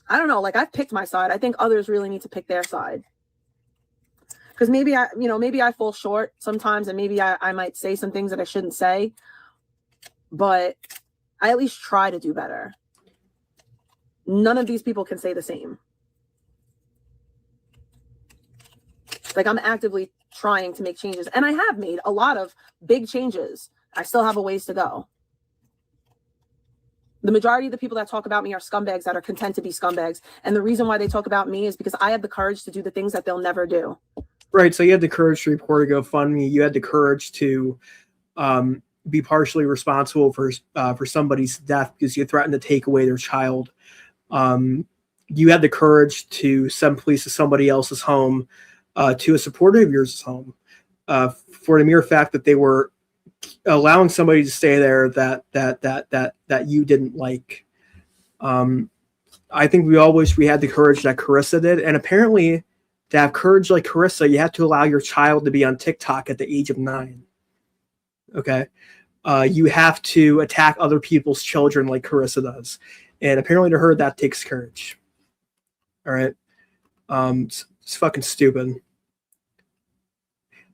I don't know, like, I've picked my side. I think others really need to pick their side. Because maybe I fall short sometimes, and maybe I might say some things that I shouldn't say, but I at least try to do better. None of these people can say the same. Like, I'm actively trying to make changes, and I have made a lot of big changes. I still have a ways to go. The majority of the people that talk about me are scumbags that are content to be scumbags. And the reason why they talk about me is because I have the courage to do the things that they'll never do. Right. So you had the courage to report a GoFundMe. You had the courage to be partially responsible for somebody's death because you threatened to take away their child. You had the courage to send police to somebody else's home, to a supporter of yours' home, for the mere fact that they were allowing somebody to stay there that you didn't like. I think we all wish we had the courage that Carissa did, and apparently, to have courage like Carissa, you have to allow your child to be on TikTok at the age of 9. Okay, you have to attack other people's children like Carissa does, and apparently to her that takes courage. All right, it's fucking stupid.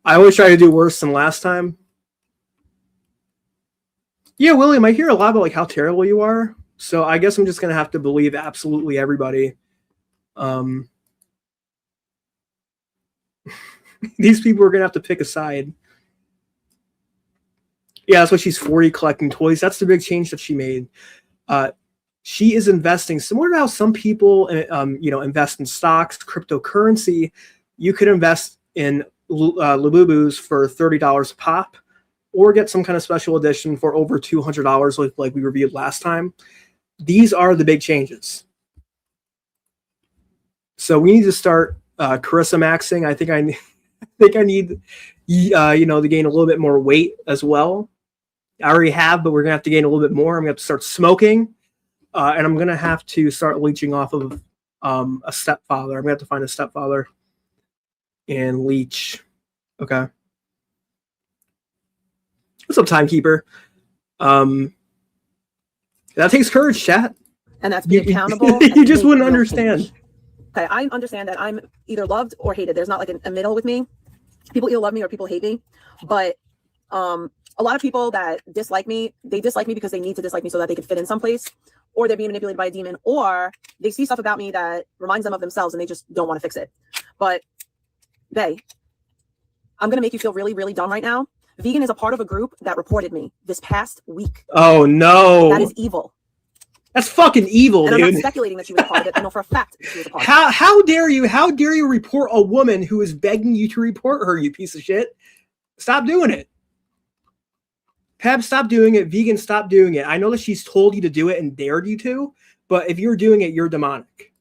I always try to do worse than last time. Yeah, William, I hear a lot about like how terrible you are. So I guess I'm just gonna have to believe absolutely everybody. These people are gonna have to pick a side. Yeah, that's why she's 40 collecting toys. That's the big change that she made. She is investing similar to how some people, invest in stocks, cryptocurrency. You could invest in Labubus for $30 a pop, or get some kind of special edition for over $200, like we reviewed last time. These are the big changes. So we need to start Carissa maxing. I think I need, to gain a little bit more weight as well. I already have, but we're gonna have to gain a little bit more. I'm gonna have to start smoking, and I'm gonna have to start leeching off of a stepfather. I'm gonna have to find a stepfather and leech. Okay. What's up, timekeeper? That takes courage, chat. And that's being accountable. You just wouldn't understand. Change. Okay, I understand that I'm either loved or hated. There's not like a middle with me. People either love me or people hate me. But a lot of people that dislike me, they dislike me because they need to dislike me so that they can fit in someplace, or they're being manipulated by a demon, or they see stuff about me that reminds them of themselves and they just don't want to fix it. But Bae, I'm gonna make you feel really, really dumb right now. Vegan is a part of a group that reported me this past week. Oh no. That is evil. That's fucking evil, and dude. I'm not speculating that she was a part of it. I know for a fact she was a part of it. How dare you? How dare you report a woman who is begging you to report her, you piece of shit? Stop doing it. Peb, stop doing it. Vegan, stop doing it. I know that she's told you to do it and dared you to, but if you're doing it, you're demonic.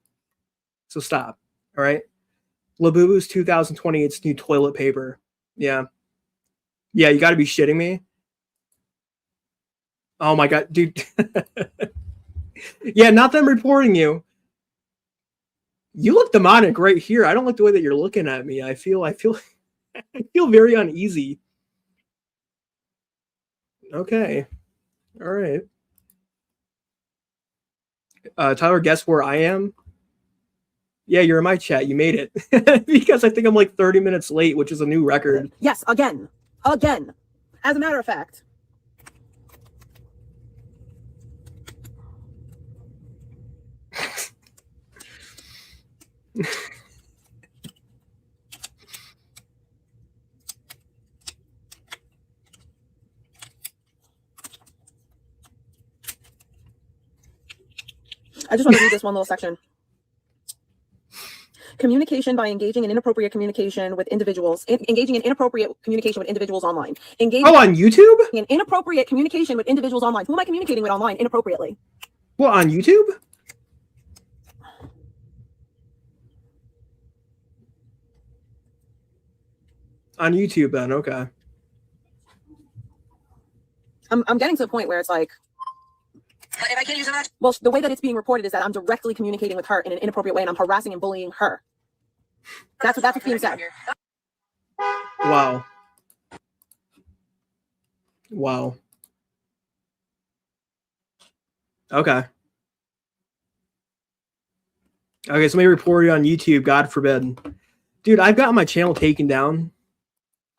So stop. All right? Labubu's 2028's new toilet paper. Yeah. Yeah, you got to be shitting me. Oh my God, dude. Yeah, not them reporting you. You look demonic right here. I don't like the way that you're looking at me. I feel I feel very uneasy. Okay. All right. Tyler, guess where I am? Yeah, you're in my chat. You made it. Because I think I'm like 30 minutes late, which is a new record. Yes, again. Again. As a matter of fact. I just want to read this one little section. Communication by engaging in inappropriate communication with individuals. Engaging in inappropriate communication with individuals online. Engaging on YouTube? In inappropriate communication with individuals online. Who am I communicating with online inappropriately? Well, on YouTube? On YouTube, then. Okay. I'm getting to the point where it's like, if I can't use that, well, the way that it's being reported is that I'm directly communicating with her in an inappropriate way, and I'm harassing and bullying her. That's what's being said. Wow. Wow. Okay. Okay, somebody reported on YouTube. God forbid. Dude, I've gotten my channel taken down,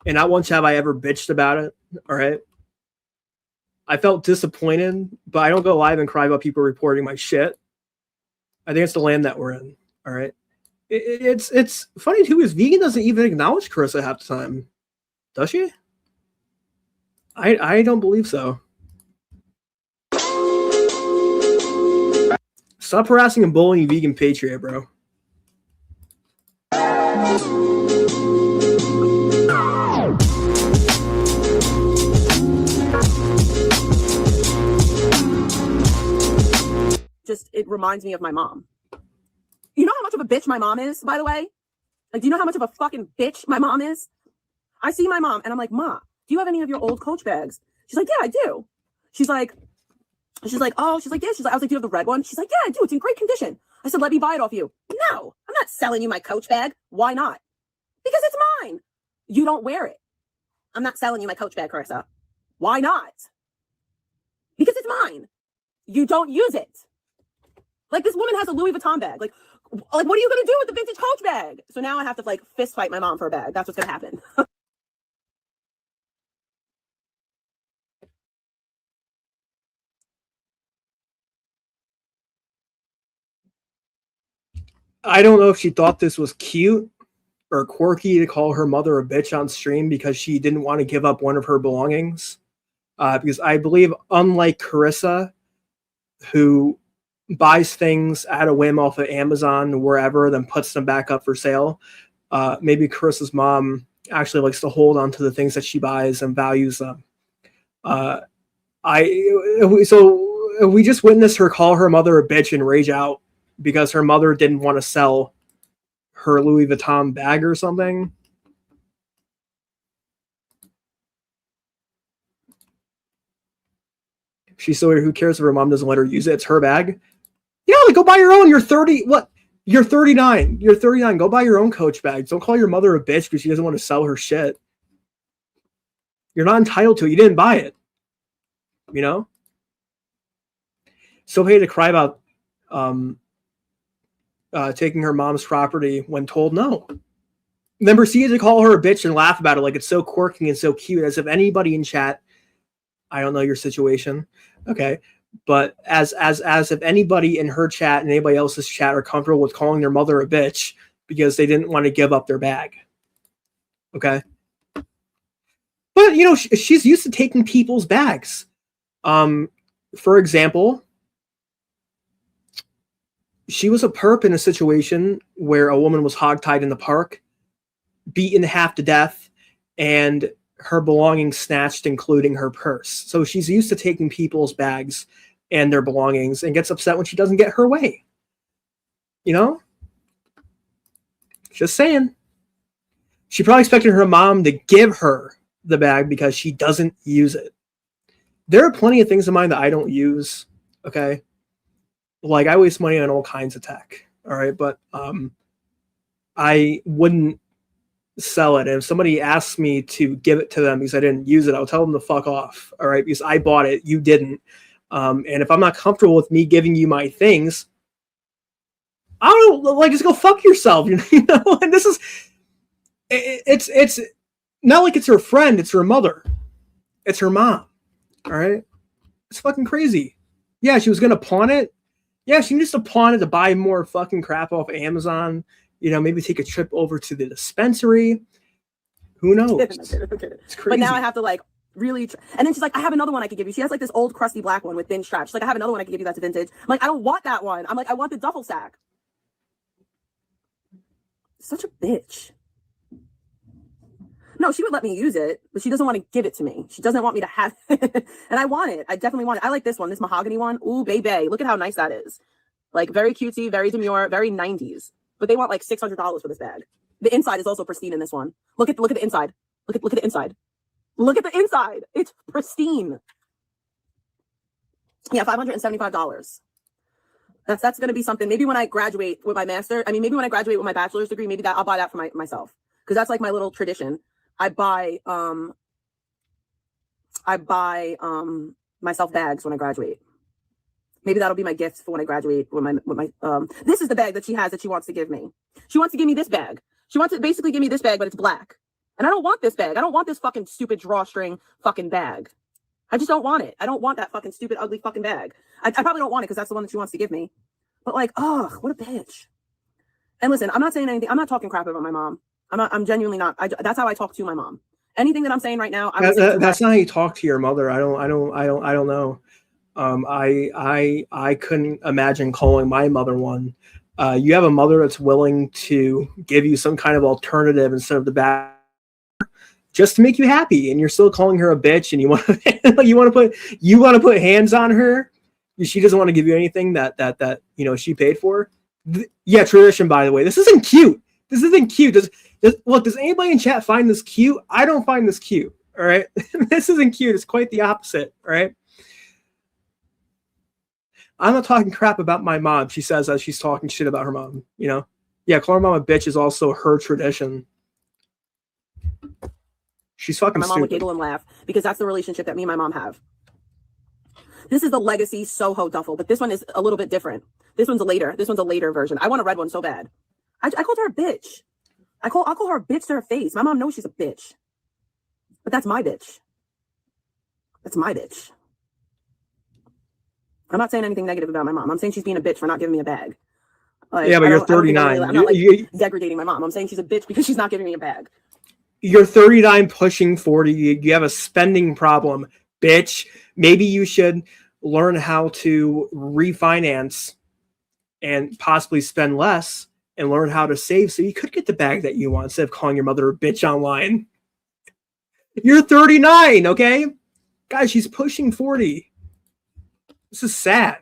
and not once have I ever bitched about it. All right. I felt disappointed, but I don't go live and cry about people reporting my shit. I think it's the land that we're in. All right. It's funny too, is Vegan doesn't even acknowledge Carissa half the time. Does she? I don't believe so. Stop harassing and bullying Vegan Patriot, bro. Just, it reminds me of my mom. You know how much of a bitch my mom is, by the way? Like, do you know how much of a fucking bitch my mom is? I see my mom and I'm like, Ma, do you have any of your old Coach bags? She's like, yeah, I do. She's like, oh, she's like, yeah. She's like, I was like, do you have the red one? She's like, yeah, I do. It's in great condition. I said, let me buy it off you. No, I'm not selling you my Coach bag. Why not? Because it's mine. You don't wear it. I'm not selling you my Coach bag, Carissa. Why not? Because it's mine. You don't use it. Like, this woman has a Louis Vuitton bag. Like, what are you going to do with the vintage Coach bag? So now I have to, like, fist fight my mom for a bag. That's what's going to happen. I don't know if she thought this was cute or quirky to call her mother a bitch on stream because she didn't want to give up one of her belongings. Because I believe, unlike Carissa, who buys things at a whim off of Amazon or wherever, then puts them back up for sale, maybe Carissa's mom actually likes to hold on to the things that she buys and values them. So we just witnessed her call her mother a bitch and rage out because her mother didn't want to sell her Louis Vuitton bag or something. She's so weird. Who cares if her mom doesn't let her use it? It's her bag. Yeah, like go buy your own. You're 30. What? You're 39. You're 39. Go buy your own Coach bags. Don't call your mother a bitch because she doesn't want to sell her shit. You're not entitled to it. You didn't buy it. You know? So hated to cry about taking her mom's property when told no. Then proceeded to call her a bitch and laugh about it like it's so quirky and so cute, as if anybody in chat, I don't know your situation, okay, but as if anybody in her chat and anybody else's chat are comfortable with calling their mother a bitch because they didn't want to give up their bag, okay? But, you know, she's used to taking people's bags. For example, she was a perp in a situation where a woman was hogtied in the park, beaten half to death, and her belongings snatched, including her purse. So she's used to taking people's bags and their belongings and gets upset when she doesn't get her way. You know? Just saying. She probably expected her mom to give her the bag because she doesn't use it. There are plenty of things in mine that I don't use, okay? Like, I waste money on all kinds of tech, all right? But I wouldn't sell it. And if somebody asks me to give it to them because I didn't use it, I'll tell them to fuck off, all right? Because I bought it, you didn't. And if I'm not comfortable with me giving you my things, I don't know, like, just go fuck yourself, you know? And this is, it's not like it's her friend, it's her mother. It's her mom, all right? It's fucking crazy. Yeah, she was going to pawn it. Yeah, she needs to pawn it to buy more fucking crap off Amazon. You know, maybe take a trip over to the dispensary. Who knows? It's crazy. But now I have to like really, and then she's like, I have another one I could give you. She has like this old crusty black one with thin straps. She's like, I have another one I could give you that's vintage. I'm like, I don't want that one. I'm like, I want the duffel sack. Such a bitch. No, she would let me use it, but she doesn't want to give it to me. She doesn't want me to have it. And I want it. I definitely want it. I like this one, this mahogany one. Ooh, baby. Look at how nice that is. Like, very cutesy, very demure, very 90s. But they want like $600 for this bag. The inside is also pristine in this one. Look at the inside. Look at the inside. Look at the inside. It's pristine. Yeah, $575. That's going to be something. Maybe when I graduate with my maybe when I graduate with my bachelor's degree, maybe I'll buy that for myself. Because that's like my little tradition. I buy myself bags when I graduate. Maybe that'll be my gift for when I graduate with my this is the bag that she has that she wants to give me. She wants to give me this bag. She wants to basically give me this bag, but it's black. And I don't want this bag. I don't want this fucking stupid drawstring fucking bag. I just don't want it. I don't want that fucking stupid, ugly fucking bag. I probably don't want it because that's the one that she wants to give me. But like, ugh, what a bitch. And listen, I'm not saying anything. I'm not talking crap about my mom. I'm genuinely not. That's how I talk to my mom. Anything that I'm saying right now, that's not how you talk to your mother. I don't know. I couldn't imagine calling my mother one. You have a mother that's willing to give you some kind of alternative instead of the bad, just to make you happy, and you're still calling her a bitch, and you want to put hands on her. She doesn't want to give you anything that you know she paid for. Yeah, tradition. By the way, this isn't cute. This isn't cute. Does anybody in chat find this cute? I don't find this cute. All right, this isn't cute. It's quite the opposite. All right. I'm not talking crap about my mom, she says as she's talking shit about her mom, you know? Yeah, calling her mom a bitch is also her tradition. She's fucking stupid. My mom would giggle and laugh because that's the relationship that me and my mom have. This is the legacy Soho duffel, but this one is a little bit different. This one's a later version. I want a red one so bad. I called her a bitch. I'll call her a bitch to her face. My mom knows she's a bitch. But that's my bitch. That's my bitch. I'm not saying anything negative about my mom. I'm saying she's being a bitch for not giving me a bag. Like, yeah, but you're 39. I'm not degrading my mom. I'm saying she's a bitch because she's not giving me a bag. You're 39 pushing 40. You have a spending problem, bitch. Maybe you should learn how to refinance and possibly spend less and learn how to save so you could get the bag that you want instead of calling your mother a bitch online. You're 39, okay? Guys, she's pushing 40. This is sad.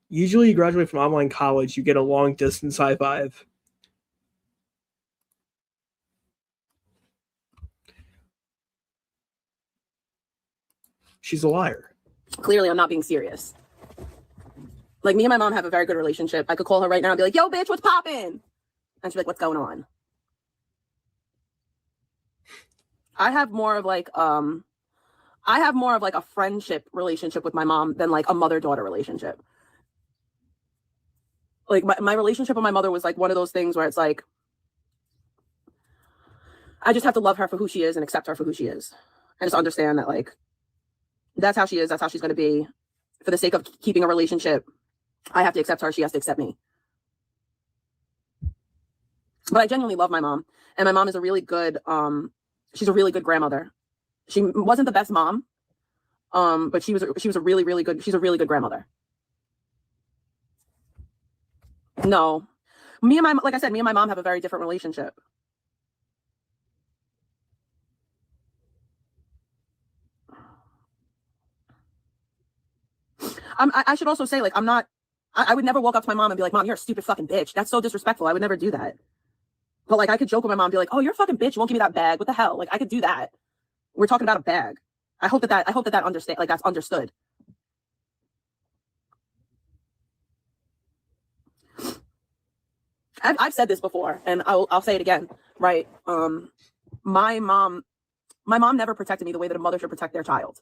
Usually you graduate from online college, you get a long distance high five. she's a liar. Clearly, I'm not being serious. Like, me and my mom have a very good relationship. I could call her right now and be like, yo, bitch, what's poppin'? And she'd be like, what's going on? I have more of like a friendship relationship with my mom than like a mother-daughter relationship. Like, my relationship with my mother was like one of those things where it's like, I just have to love her for who she is and accept her for who she is. And just understand that, like, that's how she is. That's how she's going to be. For the sake of keeping a relationship, I have to accept her. She has to accept me. But I genuinely love my mom. And my mom is a really good, she's a really good grandmother. She wasn't the best mom, but she was a really, really good, she's a really good grandmother. No. Like I said, me and my mom have a very different relationship. I should also say, like, I would never walk up to my mom and be like, Mom, you're a stupid fucking bitch. That's so disrespectful. I would never do that. But like, I could joke with my mom and be like, oh, you're a fucking bitch. You won't give me that bag. What the hell? Like, I could do that. We're talking about a bag. I hope that understand, like, that's understood. I've said this before, and I'll say it again, right? My mom never protected me the way that a mother should protect their child.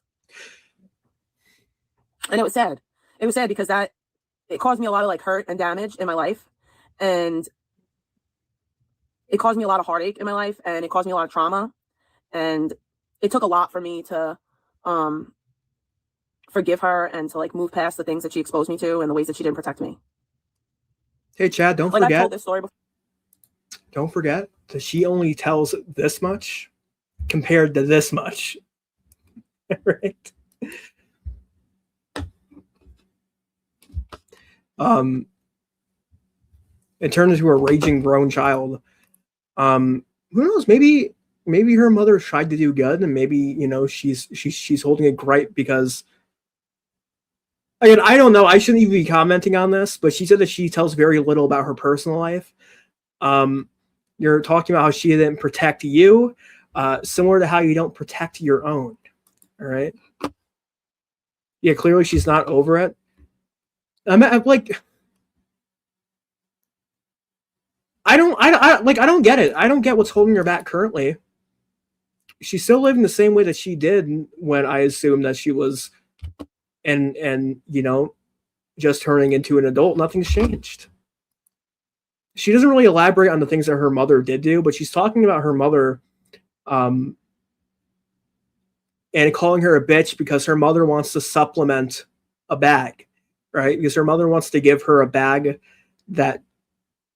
And it was sad. It was sad because it caused me a lot of like hurt and damage in my life. And it caused me a lot of heartache in my life, and it caused me a lot of trauma. And it took a lot for me to forgive her and to like move past the things that she exposed me to and the ways that she didn't protect me. Hey, Chad, don't Like, forget. I've told this story before. Don't forget that she only tells this much compared to this much. Right? It turned into a raging grown child. Who knows? Maybe her mother tried to do good, and maybe, you know, she's holding a gripe because, again, I don't know. I shouldn't even be commenting on this, but she said that she tells very little about her personal life. You're talking about how she didn't protect you, similar to how you don't protect your own. All right. Yeah, clearly she's not over it. I'm like, I don't get it. I don't get what's holding her back currently. She's still living the same way that she did when I assumed that she was, and you know, just turning into an adult. Nothing's changed. She doesn't really elaborate on the things that her mother did do, but she's talking about her mother, and calling her a bitch because her mother wants to supplement a bag, right? Because her mother wants to give her a bag that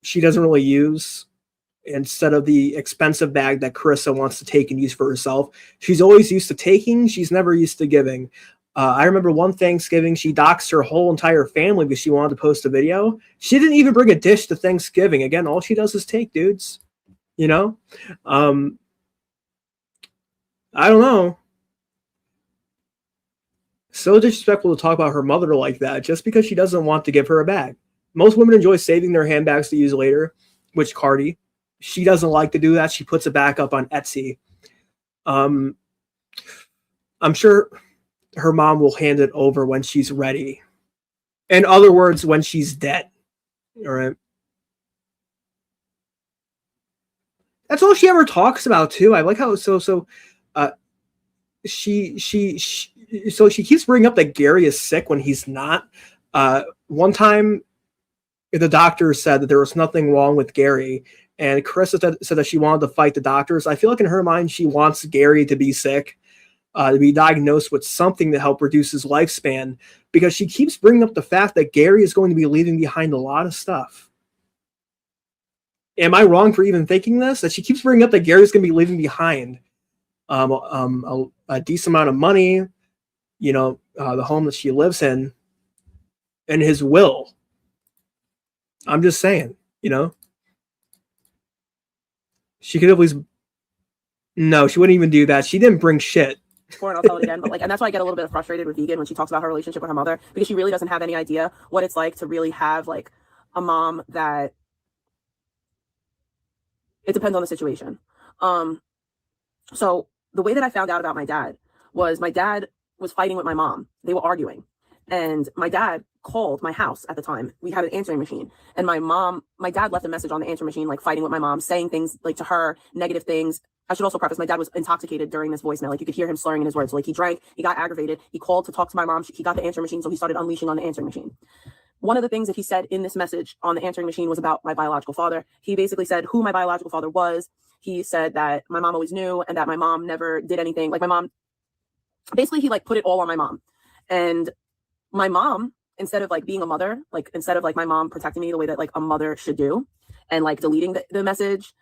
she doesn't really use instead of the expensive bag that Carissa wants to take and use for herself. She's always used to taking. She's never used to giving. I remember one Thanksgiving, she doxed her whole entire family because she wanted to post a video. She didn't even bring a dish to Thanksgiving. Again, all she does is take, dudes. You know? I don't know. So disrespectful to talk about her mother like that just because she doesn't want to give her a bag. Most women enjoy saving their handbags to use later, which Cardi, she doesn't like to do that. She puts it back up on Etsy. I'm sure her mom will hand it over when she's ready. In other words, when she's dead. All right. That's all she ever talks about too. I like how she keeps bringing up that Gary is sick when he's not. One time the doctor said that there was nothing wrong with Gary, and Carissa said that she wanted to fight the doctors. I feel like in her mind she wants Gary to be sick, to be diagnosed with something to help reduce his lifespan, because she keeps bringing up the fact that Gary is going to be leaving behind a lot of stuff. Am I wrong for even thinking this? That she keeps bringing up that Gary's going to be leaving behind a decent amount of money, you know, the home that she lives in, and his will. I'm just saying, you know. She could at least... No, she wouldn't even do that. She didn't bring shit. And I'll tell it again, but like, and that's why I get a little bit frustrated with Vegan when she talks about her relationship with her mother, because she really doesn't have any idea what it's like to really have like a mom that... It depends on the situation. So the way that I found out about my dad was, my dad was fighting with my mom. They were arguing. And my dad called my house at the time. We had an answering machine. And my dad left a message on the answering machine, like fighting with my mom, saying things like to her, negative things. I should also preface, my dad was intoxicated during this voicemail. Like you could hear him slurring in his words. So, like he drank, he got aggravated. He called to talk to my mom. He got the answering machine. So he started unleashing on the answering machine. One of the things that he said in this message on the answering machine was about my biological father. He basically said who my biological father was. He said that my mom always knew and that my mom never did anything. Like my mom, basically he like put it all on my mom. And my mom, instead of like being a mother, like instead of like my mom protecting me the way that like a mother should do and like deleting the message,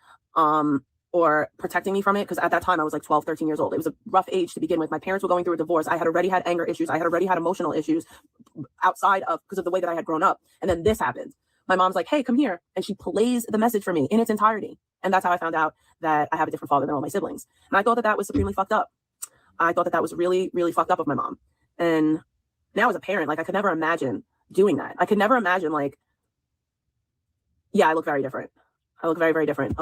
or protecting me from it, because at that time I was like 12, 13 years old. It was a rough age to begin with. My parents were going through a divorce. I had already had anger issues. I had already had emotional issues outside of, because of the way that I had grown up. And then this happened. My mom's like, hey, come here. And she plays the message for me in its entirety. And that's how I found out that I have a different father than all my siblings. And I thought that that was supremely fucked up. I thought that that was really, really fucked up of my mom. And now as a parent, like I could never imagine doing that. I could never imagine like, yeah, I look very different. I look very, very different.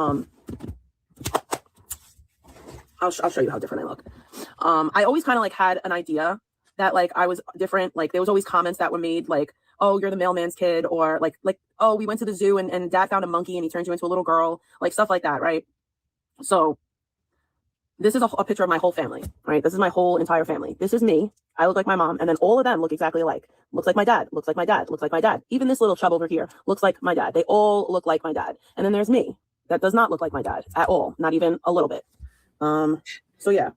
I'll show you how different I look. I always kind of like had an idea that like I was different. Like there was always comments that were made like, oh, you're the mailman's kid, or like, oh, we went to the zoo and dad found a monkey and he turned you into a little girl, like stuff like that, right? So this is a picture of my whole family, right? This is my whole entire family. This is me. I look like my mom, and then all of them look exactly alike. Looks like my dad, looks like my dad, looks like my dad. Even this little chub over here looks like my dad. They all look like my dad. And then there's me that does not look like my dad at all, not even a little bit. So yeah,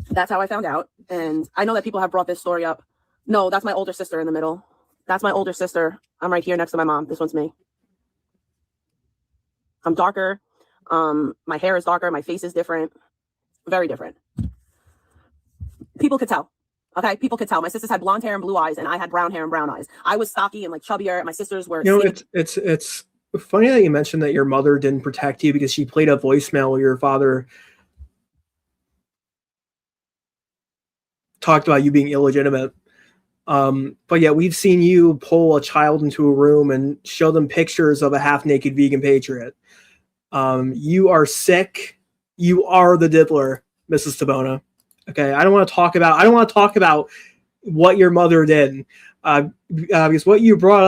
that's how I found out. And I know that people have brought this story up. No, that's my older sister in the middle. That's my older sister. I'm right here next to my mom. This one's me. I'm darker. My hair is darker. My face is different. Very different. People could tell. Okay, people could tell. My sisters had blonde hair and blue eyes, and I had brown hair and brown eyes. I was stocky and like chubbier. My sisters were. You know, it's funny that you mentioned that your mother didn't protect you because she played a voicemail where your father talked about you being illegitimate. But yeah, we've seen you pull a child into a room and show them pictures of a half-naked vegan patriot. You are sick. You are the diddler, Mrs. Tabona. Okay, I don't want to talk about what your mother did, because what you brought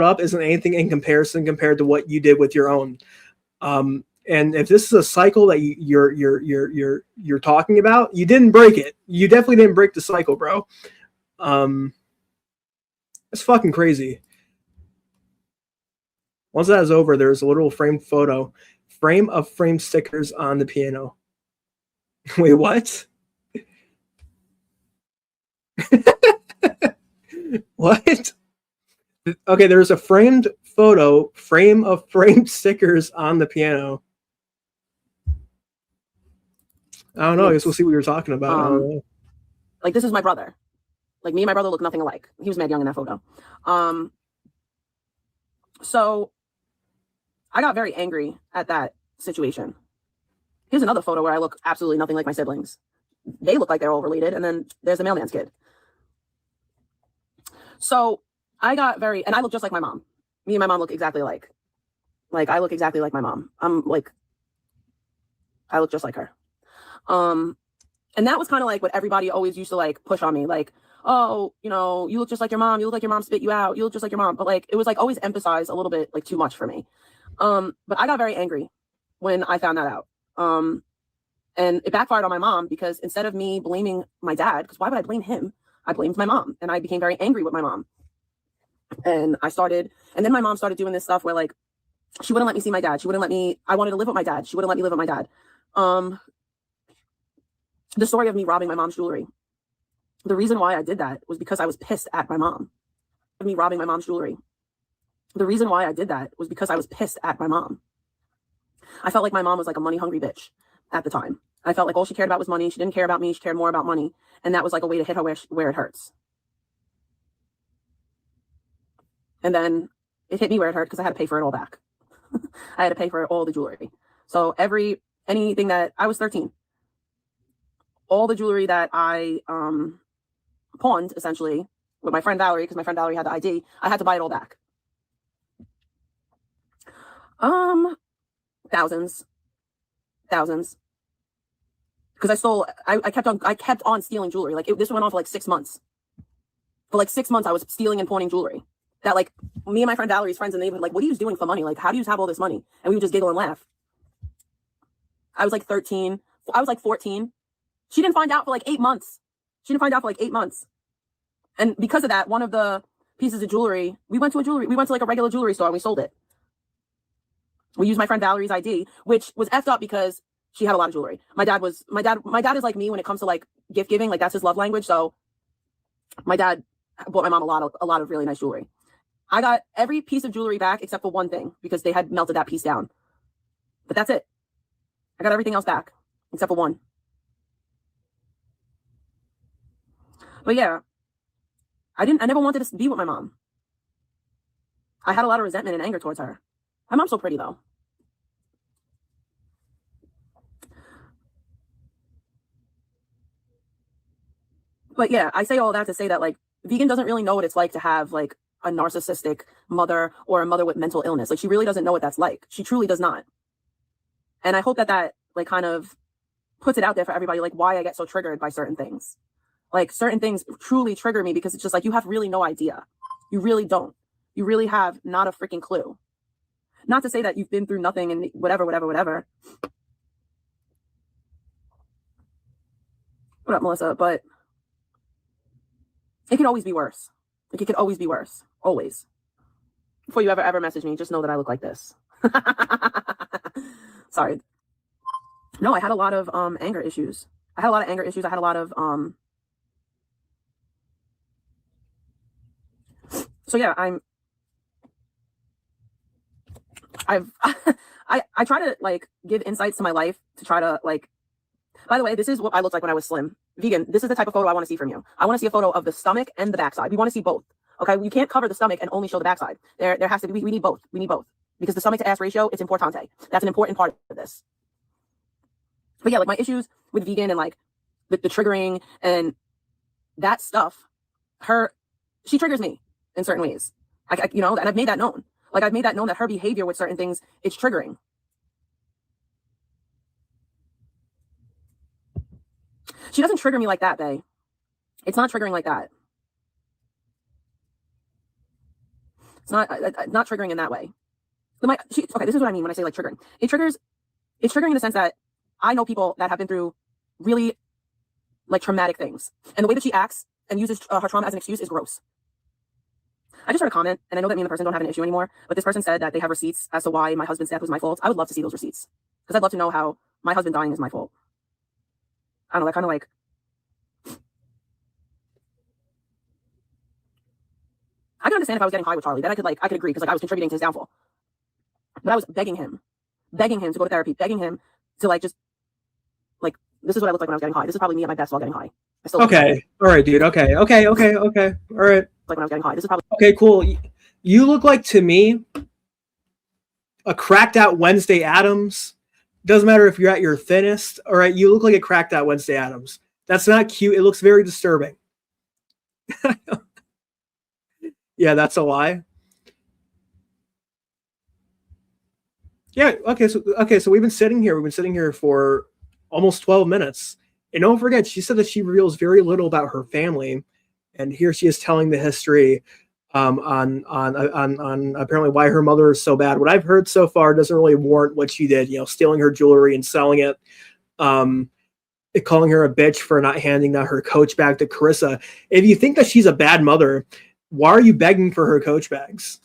up isn't anything in comparison compared to what you did with your own. And if this is a cycle that you're talking about, you didn't break it. You definitely didn't break the cycle, bro. It's fucking crazy. Once that is over, there's a little frame of frame stickers on the piano. Wait, what? What? Okay, there's a frame of framed stickers on the piano. I don't know. I guess we'll see what you're talking about. I don't know. Like this is my brother. Like me and my brother look nothing alike. He was mad young in that photo. So I got very angry at that situation. Here's another photo where I look absolutely nothing like my siblings. They look like they're all related. And then there's the mailman's kid. So I got very, and I look just like my mom. Me and my mom look exactly alike. Like I look exactly like my mom. I look just like her. And that was kind of like what everybody always used to like push on me. Like, oh, you know, you look just like your mom. You look like your mom spit you out. You look just like your mom. But like, it was like always emphasized a little bit like too much for me. But I got very angry when I found that out. And it backfired on my mom because instead of me blaming my dad, because why would I blame him? I blamed my mom, and I became very angry with my mom. And then my mom started doing this stuff where like, she wouldn't let me see my dad. I wanted to live with my dad. She wouldn't let me live with my dad. The story of me robbing my mom's jewelry. The reason why I did that was because I was pissed at my mom. Me robbing my mom's jewelry. The reason why I did that was because I was pissed at my mom. I felt like my mom was like a money hungry bitch at the time. I felt like all she cared about was money. She didn't care about me. She cared more about money. And that was like a way to hit her where it hurts. And then it hit me where it hurt because I had to pay for it all back. I had to pay for all the jewelry. So anything that I was 13, all the jewelry that I pawned essentially with my friend Valerie, because my friend Valerie had the ID, I had to buy it all back. Thousands. because I kept on stealing jewelry. Like this went on for like 6 months. For like 6 months, I was stealing and pawning jewelry. That like me and my friend Valerie's friends and they would like, what are you doing for money? Like, how do you have all this money? And we would just giggle and laugh. I was like 13. I was like 14. She didn't find out for like 8 months. And because of that, one of the pieces of jewelry, we went to like a regular jewelry store and we sold it. We used my friend Valerie's ID, which was effed up because she had a lot of jewelry. My dad is like me when it comes to like gift giving, like that's his love language. So my dad bought my mom a lot of really nice jewelry. I got every piece of jewelry back except for one thing because they had melted that piece down. But that's it. I got everything else back except for one. But yeah, I never wanted to be with my mom. I had a lot of resentment and anger towards her. My mom's so pretty though. But yeah, I say all that to say that like vegan doesn't really know what it's like to have like a narcissistic mother or a mother with mental illness. Like she really doesn't know what that's like. She truly does not. And I hope that like kind of puts it out there for everybody, like why I get so triggered by certain things. Like certain things truly trigger me because it's just like, you have really no idea. You really don't. You really have not a freaking clue. Not to say that you've been through nothing and whatever. What up, Melissa? But it can always be worse. Like it could always be worse. Always. Before you ever message me, just know that I look like this. Sorry. No, I had a lot of anger issues. I had a lot of so yeah, I try to like give insights to my life to try to like, by the way, this is what I looked like when I was slim. Vegan, this is the type of photo I want to see from you. I want to see a photo of the stomach and the backside. We want to see both. Okay, you can't cover the stomach and only show the backside. There has to be, we need both. We need both. Because the stomach to ass ratio, it's importante. That's an important part of this. But yeah, like my issues with vegan and like the triggering and that stuff, she triggers me in certain ways. And I've made that known. Like I've made that known that her behavior with certain things, it's triggering. She doesn't trigger me like that, bae. It's not triggering like that. It's not triggering in that way. Okay, this is what I mean when I say like triggering. It's triggering in the sense that I know people that have been through really like traumatic things. And the way that she acts and uses her trauma as an excuse is gross. I just heard a comment, and I know that me and the person don't have an issue anymore, but this person said that they have receipts as to why my husband's death was my fault. I would love to see those receipts. Because I'd love to know how my husband dying is my fault. I don't know, that kind of like... I can understand if I was getting high with Charlie. Then I could agree, because like I was contributing to his downfall. But I was begging him to go to therapy, begging him to like just... Like, this is what I looked like when I was getting high. This is probably me at my best while getting high. Okay. All right, dude. Okay. All right. Like when I was getting high. This is probably... Okay, cool. You look like, to me, a cracked out Wednesday Addams. Doesn't matter if you're at your thinnest. All right, you look like a cracked out Wednesday Addams. That's not cute. It looks very disturbing. Yeah, that's a lie. Yeah, okay, so we've been sitting here for almost 12 minutes. And don't forget, she said that she reveals very little about her family. And here she is telling the history on apparently why her mother is so bad. What I've heard so far doesn't really warrant what she did, stealing her jewelry and selling it, calling her a bitch for not handing out her Coach bag to Carissa. If you think that she's a bad mother, why are you begging for her Coach bags?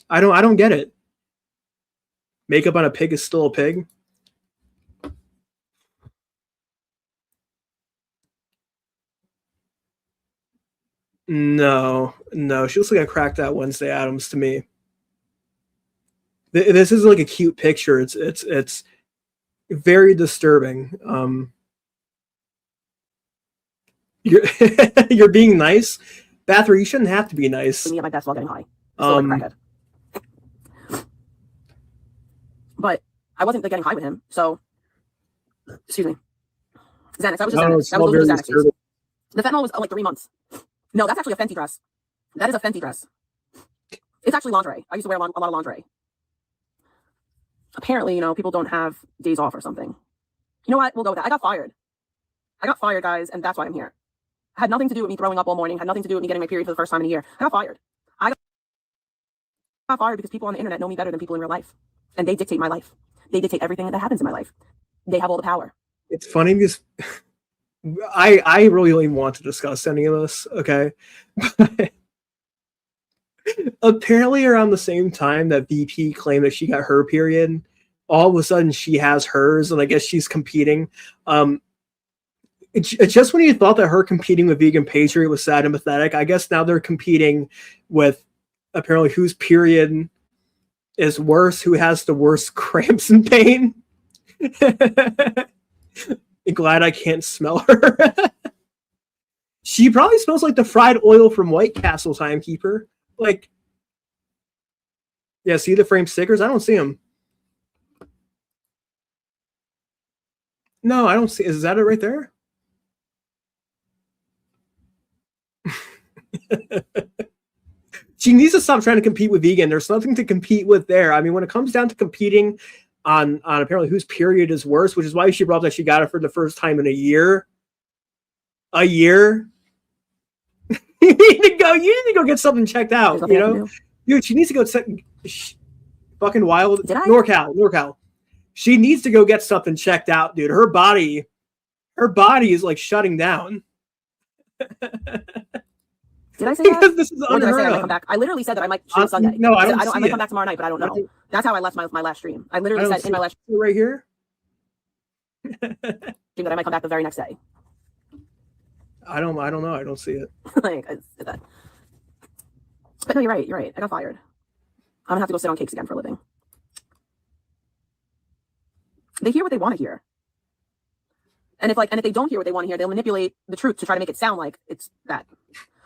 I don't get it. Makeup on a pig is still a pig. No, she looks like a cracked out Wednesday Addams to me. This is like a cute picture. It's very disturbing. You're being nice, Bathory. You shouldn't have to be nice. Me at my best while getting high. Still like a crackhead. But I wasn't getting high with him, so excuse me. Xanax. That was just Xanax. That was those Xanax use. The fentanyl was like 3 months. No, that's actually a Fenty dress. That is a Fenty dress. It's actually lingerie. I used to wear a lot of lingerie. apparently, people don't have days off or something. You know what? We'll go with that. I got fired. Guys, and that's why I'm here. Had nothing to do with me throwing up all morning. Had nothing to do with me getting my period for the first time in a year. I got fired. I got fired because people on the internet know me better than people in real life. And they dictate my life. They dictate everything that happens in my life. They have all the power. It's funny because I really don't even want to discuss any of this, okay? But apparently around the same time that VP claimed that she got her period, all of a sudden she has hers, and I guess she's competing. It's just when you thought that her competing with Vegan Patriot was sad and pathetic, I guess now they're competing with apparently whose period is worse, who has the worst cramps and pain. Glad I can't smell her. She probably smells like the fried oil from White Castle, Timekeeper. Like, yeah, see the frame stickers? I don't see them. No, I don't see. Is that it right there? She needs to stop trying to compete with vegan. There's nothing to compete with there. I mean, when it comes down to competing on apparently whose period is worse, which is why she brought up that she got it for the first time in a year. A year? You need to go get something checked out, you know? Dude, she needs to go fucking wild. Did I? NorCal. She needs to go get something checked out, dude. Her body is like shutting down. Did I say that? Because this is Or did I say I might unheard come of. back? I literally said that I might stream Sunday. No, I said don't I might see come it. back tomorrow night, but I don't know. That's how I left my last stream. I I literally don't said in my last see it right here. stream that I might come back the very next day. I don't know. I don't see it. Like, I said that. But no, you're right. I got fired. I'm gonna have to go sit on cakes again for a living. They hear what they want to hear. And if they don't hear what they want to hear, they'll manipulate the truth to try to make it sound like it's that.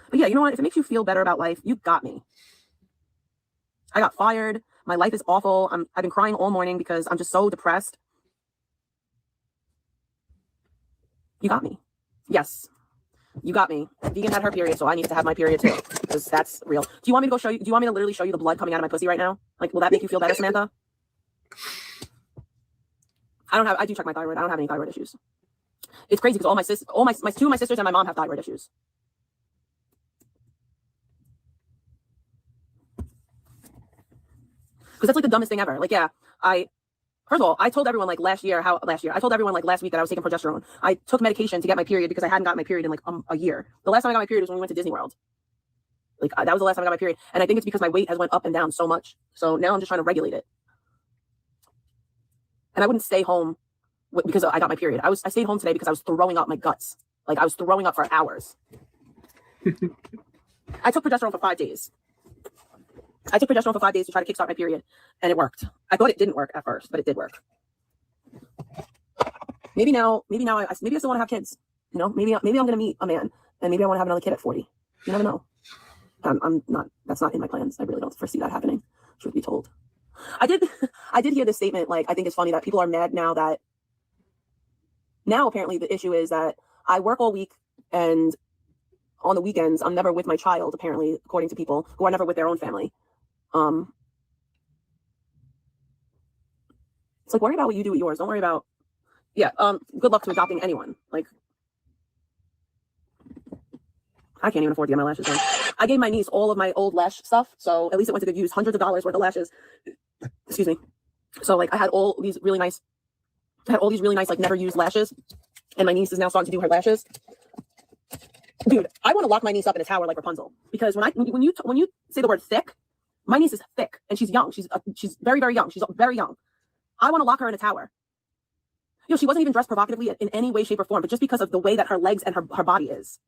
But yeah, you know what? If it makes you feel better about life, you got me. I got fired. My life is awful. I've been crying all morning because I'm just so depressed. You got me. Yes. You got me. Vegan had her period, so I need to have my period too. Because that's real. Do you want me to go show you? Do you want me to literally show you the blood coming out of my pussy right now? Like, will that make you feel better, Samantha? I do check my thyroid. I don't have any thyroid issues. It's crazy because two of my sisters and my mom have thyroid issues. Because that's like the dumbest thing ever. Like, yeah, first of all, I told everyone last week that I was taking progesterone. I took medication to get my period because I hadn't gotten my period in like a year. The last time I got my period was when we went to Disney World. Like, that was the last time I got my period. And I think it's because my weight has went up and down so much. So now I'm just trying to regulate it. And I wouldn't stay home because I got my period. I stayed home today because I was throwing up my guts. Like, I was throwing up for hours. I took progesterone for 5 days. I took progesterone for 5 days to try to kickstart my period, and it worked. I thought it didn't work at first, but it did work. Maybe I still want to have kids. You know, maybe I'm going to meet a man, and maybe I want to have another kid at 40. You never know. I'm not. That's not in my plans. I really don't foresee that happening. Truth be told, I did hear this statement. Like, I think it's funny that people are mad now that. Now apparently the issue is that I work all week, and on the weekends I'm never with my child. Apparently, according to people who are never with their own family. It's like, worry about what you do with yours. Don't worry about. Yeah. Good luck to adopting anyone. Like, I can't even afford to get my lashes done. I gave my niece all of my old lash stuff, so at least it went to good use. Hundreds of dollars worth of lashes. Excuse me. So like, I had all these really nice like never used lashes, and my niece is now starting to do her lashes. Dude, I want to lock my niece up in a tower like Rapunzel, because when you say the word thick, my niece is thick and she's young. She's very, very young. She's very young. I want to lock her in a tower. You know, she wasn't even dressed provocatively in any way, shape, or form, but just because of the way that her legs and her body is.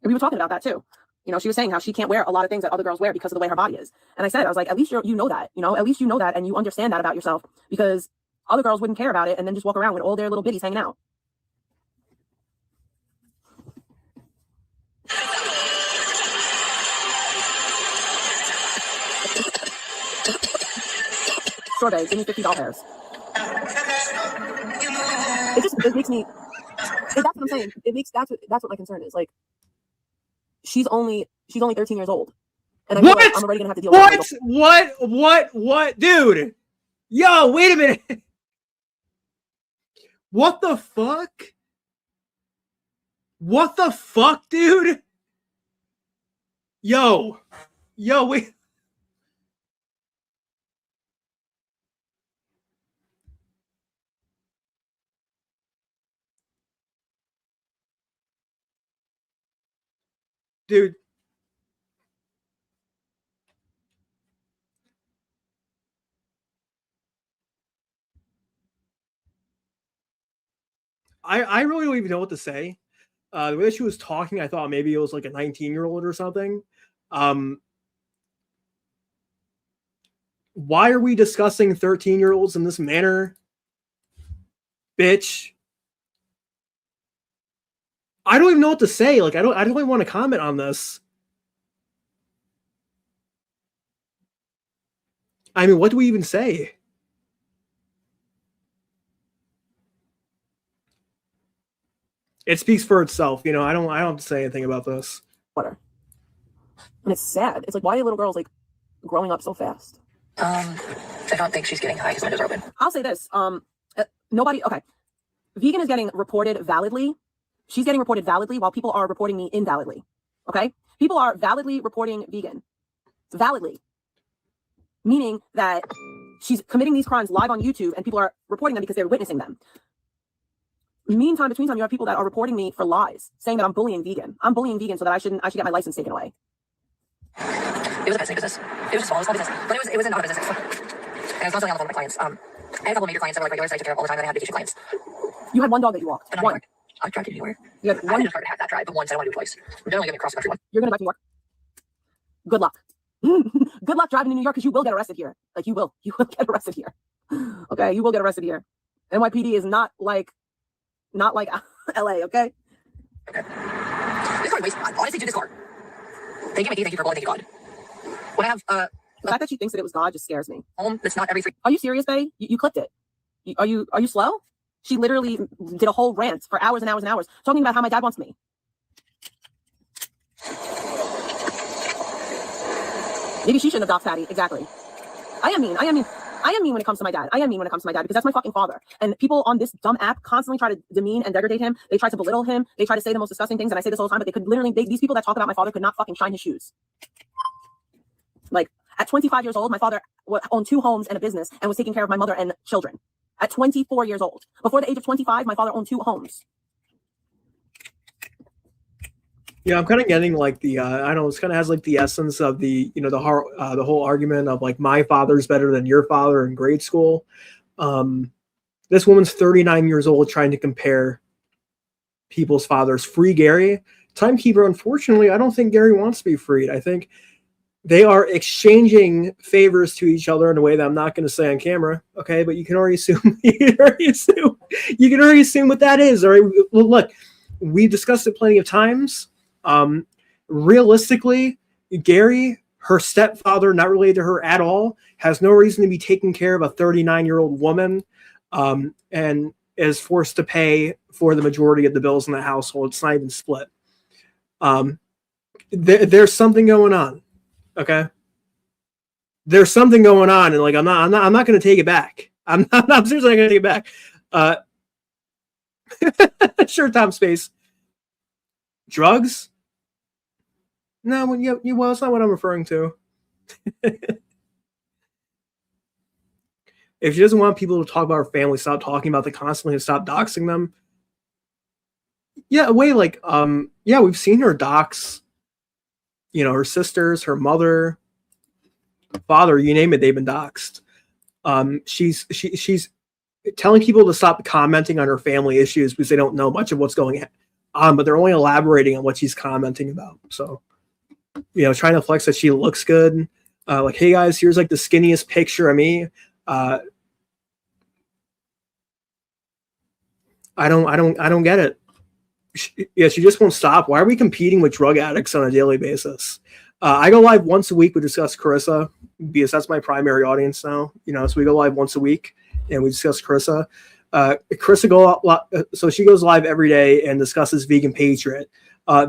And we were talking about that too. You know, she was saying how she can't wear a lot of things that other girls wear because of the way her body is. And I was like, at least you know that, at least you know that, and you understand that about yourself, because other girls wouldn't care about it and then just walk around with all their little bitties hanging out. Sorbet, give me 50 doll hairs. It makes me. That's what I'm saying. That's what my concern is. Like, she's only 13 years old, And I What? feel like I'm already gonna have to deal with What? Dude. Yo, wait a minute. What the fuck? What the fuck, dude? Yo, wait. Dude. I really don't even know what to say. The way that she was talking, I thought maybe it was like a 19-year-old or something. Why are we discussing 13-year-olds in this manner? Bitch. I don't even know what to say. Like, I don't even want to comment on this. I mean, what do we even say? It speaks for itself, you know. I don't have to say anything about this. water. And it's sad. It's like, why are little girls like growing up so fast? I don't think she's getting high because windows are open. I'll say this. Nobody. Okay, vegan is getting reported validly. She's getting reported validly while people are reporting me invalidly. Okay, people are validly reporting vegan, validly, meaning that she's committing these crimes live on YouTube and people are reporting them because they're witnessing them. Between time, you have people that are reporting me for lies, saying that I'm bullying vegan. I'm bullying vegan so that I should get my license taken away. It was a pet business. It was a small business, but it was not a business. And I was constantly on the phone with my clients. I had a couple major clients that were like regulars I took care of all the time, and I had vacation clients. You had one dog that you walked. But One. I tried to anywhere. You had I one. just started to have that drive, but once I don't want to do it twice. We're generally getting across the country one. You're gonna drive to New York. Good luck. Good luck driving to New York because you will get arrested here. Like you will get arrested here. Okay, you will get arrested here. NYPD is not like LA. Okay. Okay. This car waste. Honestly, to this car. Thank you, Mickey. Thank you for calling. Thank you, God. When I have the fact that she thinks that it was God just scares me. home, that's not every free. Are you serious, Betty? You clicked it. Are you slow? She literally did a whole rant for hours and hours and hours talking about how my dad wants me. Maybe she shouldn't have doxed Patty. Exactly. I am mean when it comes to my dad. I am mean when it comes to my dad because that's my fucking father. And people on this dumb app constantly try to demean and degrade him. They try to belittle him. They try to say the most disgusting things. And I say this all the time, but they could literally, these people that talk about my father could not fucking shine his shoes. Like at 25 years old, my father owned 2 homes and a business and was taking care of my mother and children. At 24 years old. Before the age of 25, my father owned 2 homes. Yeah, I'm kind of getting like the I don't know, it's kind of has like the essence of the, you know, the whole argument of like my father's better than your father in grade school. This woman's 39 years old trying to compare people's fathers. Free Gary. Timekeeper, unfortunately, I don't think Gary wants to be freed. I think they are exchanging favors to each other in a way that I'm not going to say on camera. Okay, but you can already assume. You can already assume what that is. All right. Well, look, we discussed it plenty of times. Realistically, Gary, her stepfather, not related to her at all, has no reason to be taking care of a 39-year-old woman, and is forced to pay for the majority of the bills in the household. It's not even split. There's something going on. Okay. There's something going on, and like I'm not going to take it back. I'm seriously not going to take it back. Sure, Tom Space. Drugs? No, well, it's not what I'm referring to. If she doesn't want people to talk about her family, stop talking about them constantly and stop doxing them. Yeah, we've seen her dox, you know, her sisters, her mother, father, you name it, they've been doxed. She's telling people to stop commenting on her family issues because they don't know much of what's going on, but they're only elaborating on what she's commenting about. So, you know, trying to flex that she looks good. Like, hey guys, here's like the skinniest picture of me. I don't get it. She just won't stop. Why are we competing with drug addicts on a daily basis? I go live once a week. We discuss Carissa because that's my primary audience now. You know, so we go live once a week and we discuss Carissa. So she goes live every day and discusses Vegan Patriot.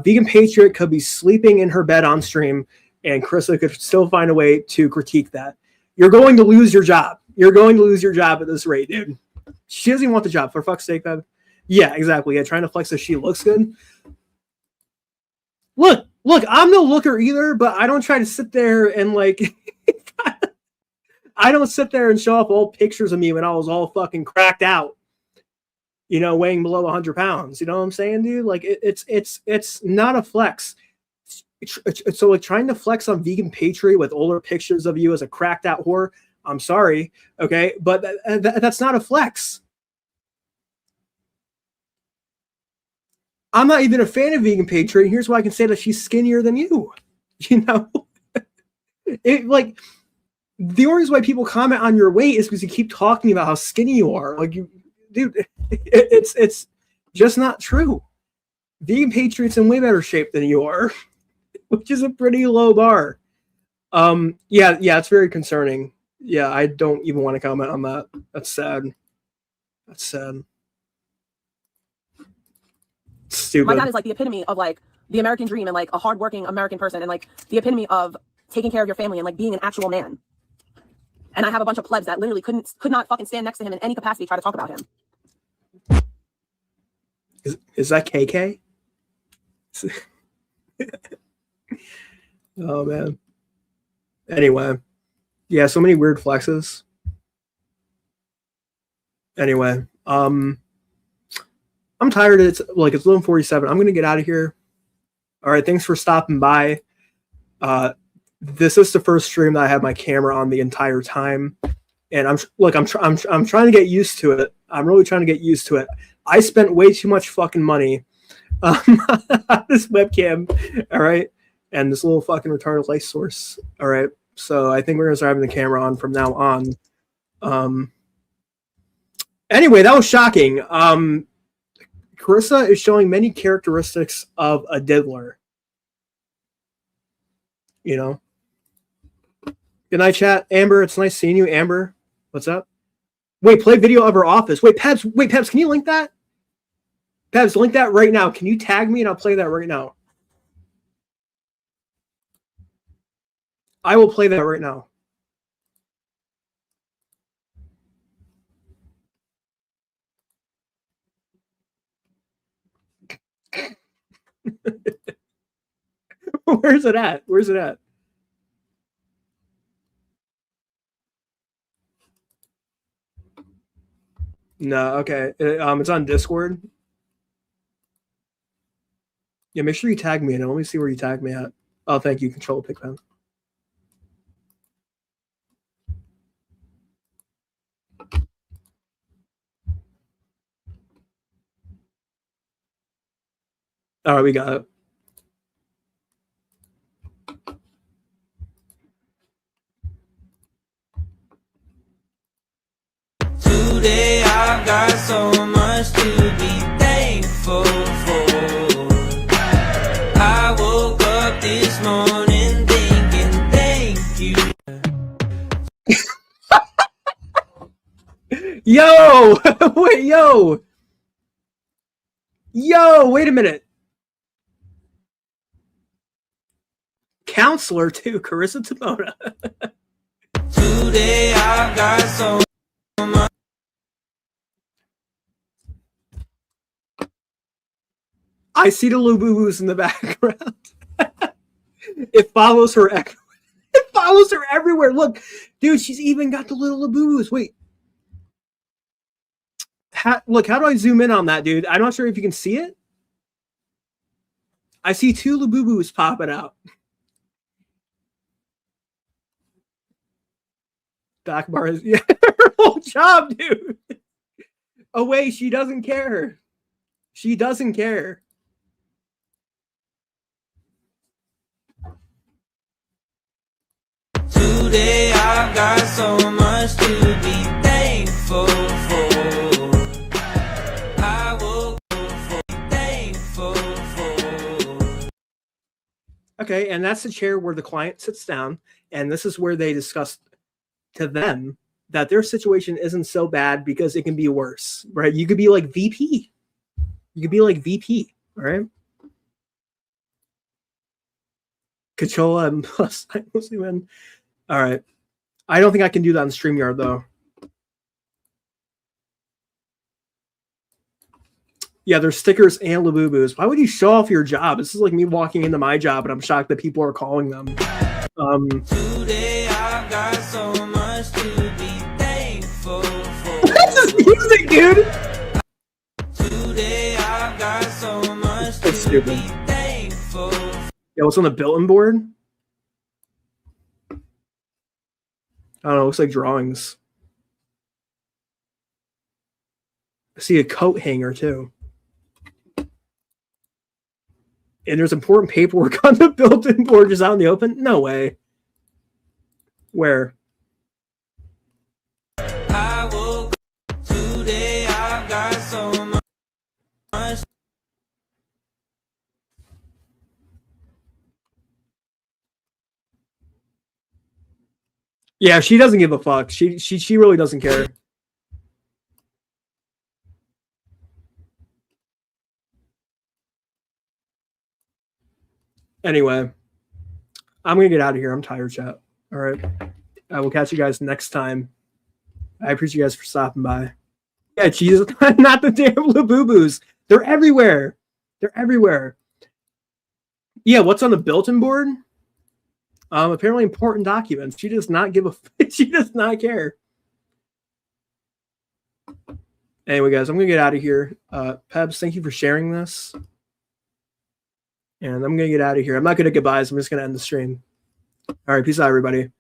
Vegan Patriot could be sleeping in her bed on stream, and Carissa could still find a way to critique that. You're going to lose your job. You're going to lose your job at this rate, dude. She doesn't even want the job, for fuck's sake, Bev. Yeah, exactly. Yeah, trying to flex that she looks good. Look, I'm no looker either, but I don't try to sit there and like I don't sit there and show off old pictures of me when I was all fucking cracked out, you know, weighing below 100 pounds. You know what I'm saying, dude? Like it's not a flex. So like trying to flex on Vegan Patriot with older pictures of you as a cracked out whore. I'm sorry, okay, but that's not a flex. I'm not even a fan of Vegan Patriot. Here's why I can say that she's skinnier than you. You know, it like the only reason why people comment on your weight is because you keep talking about how skinny you are. Like, you, dude, it's just not true. Vegan Patriot's in way better shape than you are, which is a pretty low bar. Yeah, it's very concerning. Yeah, I don't even want to comment on that. That's sad. That's sad. Stupid. My dad is like the epitome of like the American dream and like a hardworking American person and like the epitome of taking care of your family and like being an actual man. And I have a bunch of plebs that literally could not fucking stand next to him in any capacity try to talk about him. Is that KK? Oh man. Anyway, yeah, so many weird flexes. Anyway, I'm tired. It's 11:47. I'm gonna get out of here. All right, thanks for stopping by. This is the first stream that I have my camera on the entire time, and I'm trying to get used to it. I'm really trying to get used to it. I spent way too much fucking money on this webcam. All right, and this little fucking retarded light source. All right, so I think we're gonna start having the camera on from now on. Anyway, that was shocking. Carissa is showing many characteristics of a diddler. You know. Good night, chat. Amber, it's nice seeing you. Amber, what's up? Wait, play video of her office. Wait, Pebs, can you link that? Pebs, link that right now. Can you tag me and I'll play that right now? I will play that right now. Where's it at? Where's it at? No, okay. It's on Discord. Yeah, make sure you tag me in it. Let me see where you tag me at. Oh, thank you, Controlla Pigpen. All right, we got it. Today I've got so much to be thankful for. I woke up this morning thinking thank you. Yo! Wait, yo! Yo, wait a minute. Counselor too, Carissa Timona. Today I've got so much. I see the Lububus in the background. It follows her. It follows her everywhere. Look, dude, she's even got the little Lububus. Wait. Look, how do I zoom in on that, dude? I'm not sure if you can see it. I see two Lububus popping out. Back bar is, yeah, her whole job, dude. Oh, wait, she doesn't care. She doesn't care. Today I've got so much to be thankful for. I will be thankful for. Okay, and that's the chair where the client sits down, and this is where they discuss to them that their situation isn't so bad because it can be worse, right? You could be like VP. You could be like VP, all right? Controlla and plus I mostly win. All right. I don't think I can do that on StreamYard though. Yeah, there's stickers and Labubu's. Why would you show off your job? This is like me walking into my job and I'm shocked that people are calling them. Today I've got so much to be thankful for. What's this music, dude? Today I've got so much That's to be stupid. thankful. Yeah, what's on the bulletin board? I don't know. It looks like drawings. I see a coat hanger too. And there's important paperwork on the bulletin board just out in the open? No way. Where? I woke up today, I've got so much. Yeah, she doesn't give a fuck. She really doesn't care. Anyway, I'm gonna get out of here. I'm tired, chat. All right. I will catch you guys next time. I appreciate you guys for stopping by. Yeah, Jesus, not the damn Labubus. They're everywhere. They're everywhere. Yeah, what's on the bulletin board? Apparently important documents. She does not give a. She does not care. Anyway, guys, I'm gonna get out of here. Pebs, thank you for sharing this. And I'm gonna get out of here. I'm not gonna goodbyes. I'm just gonna end the stream. All right, peace out, everybody.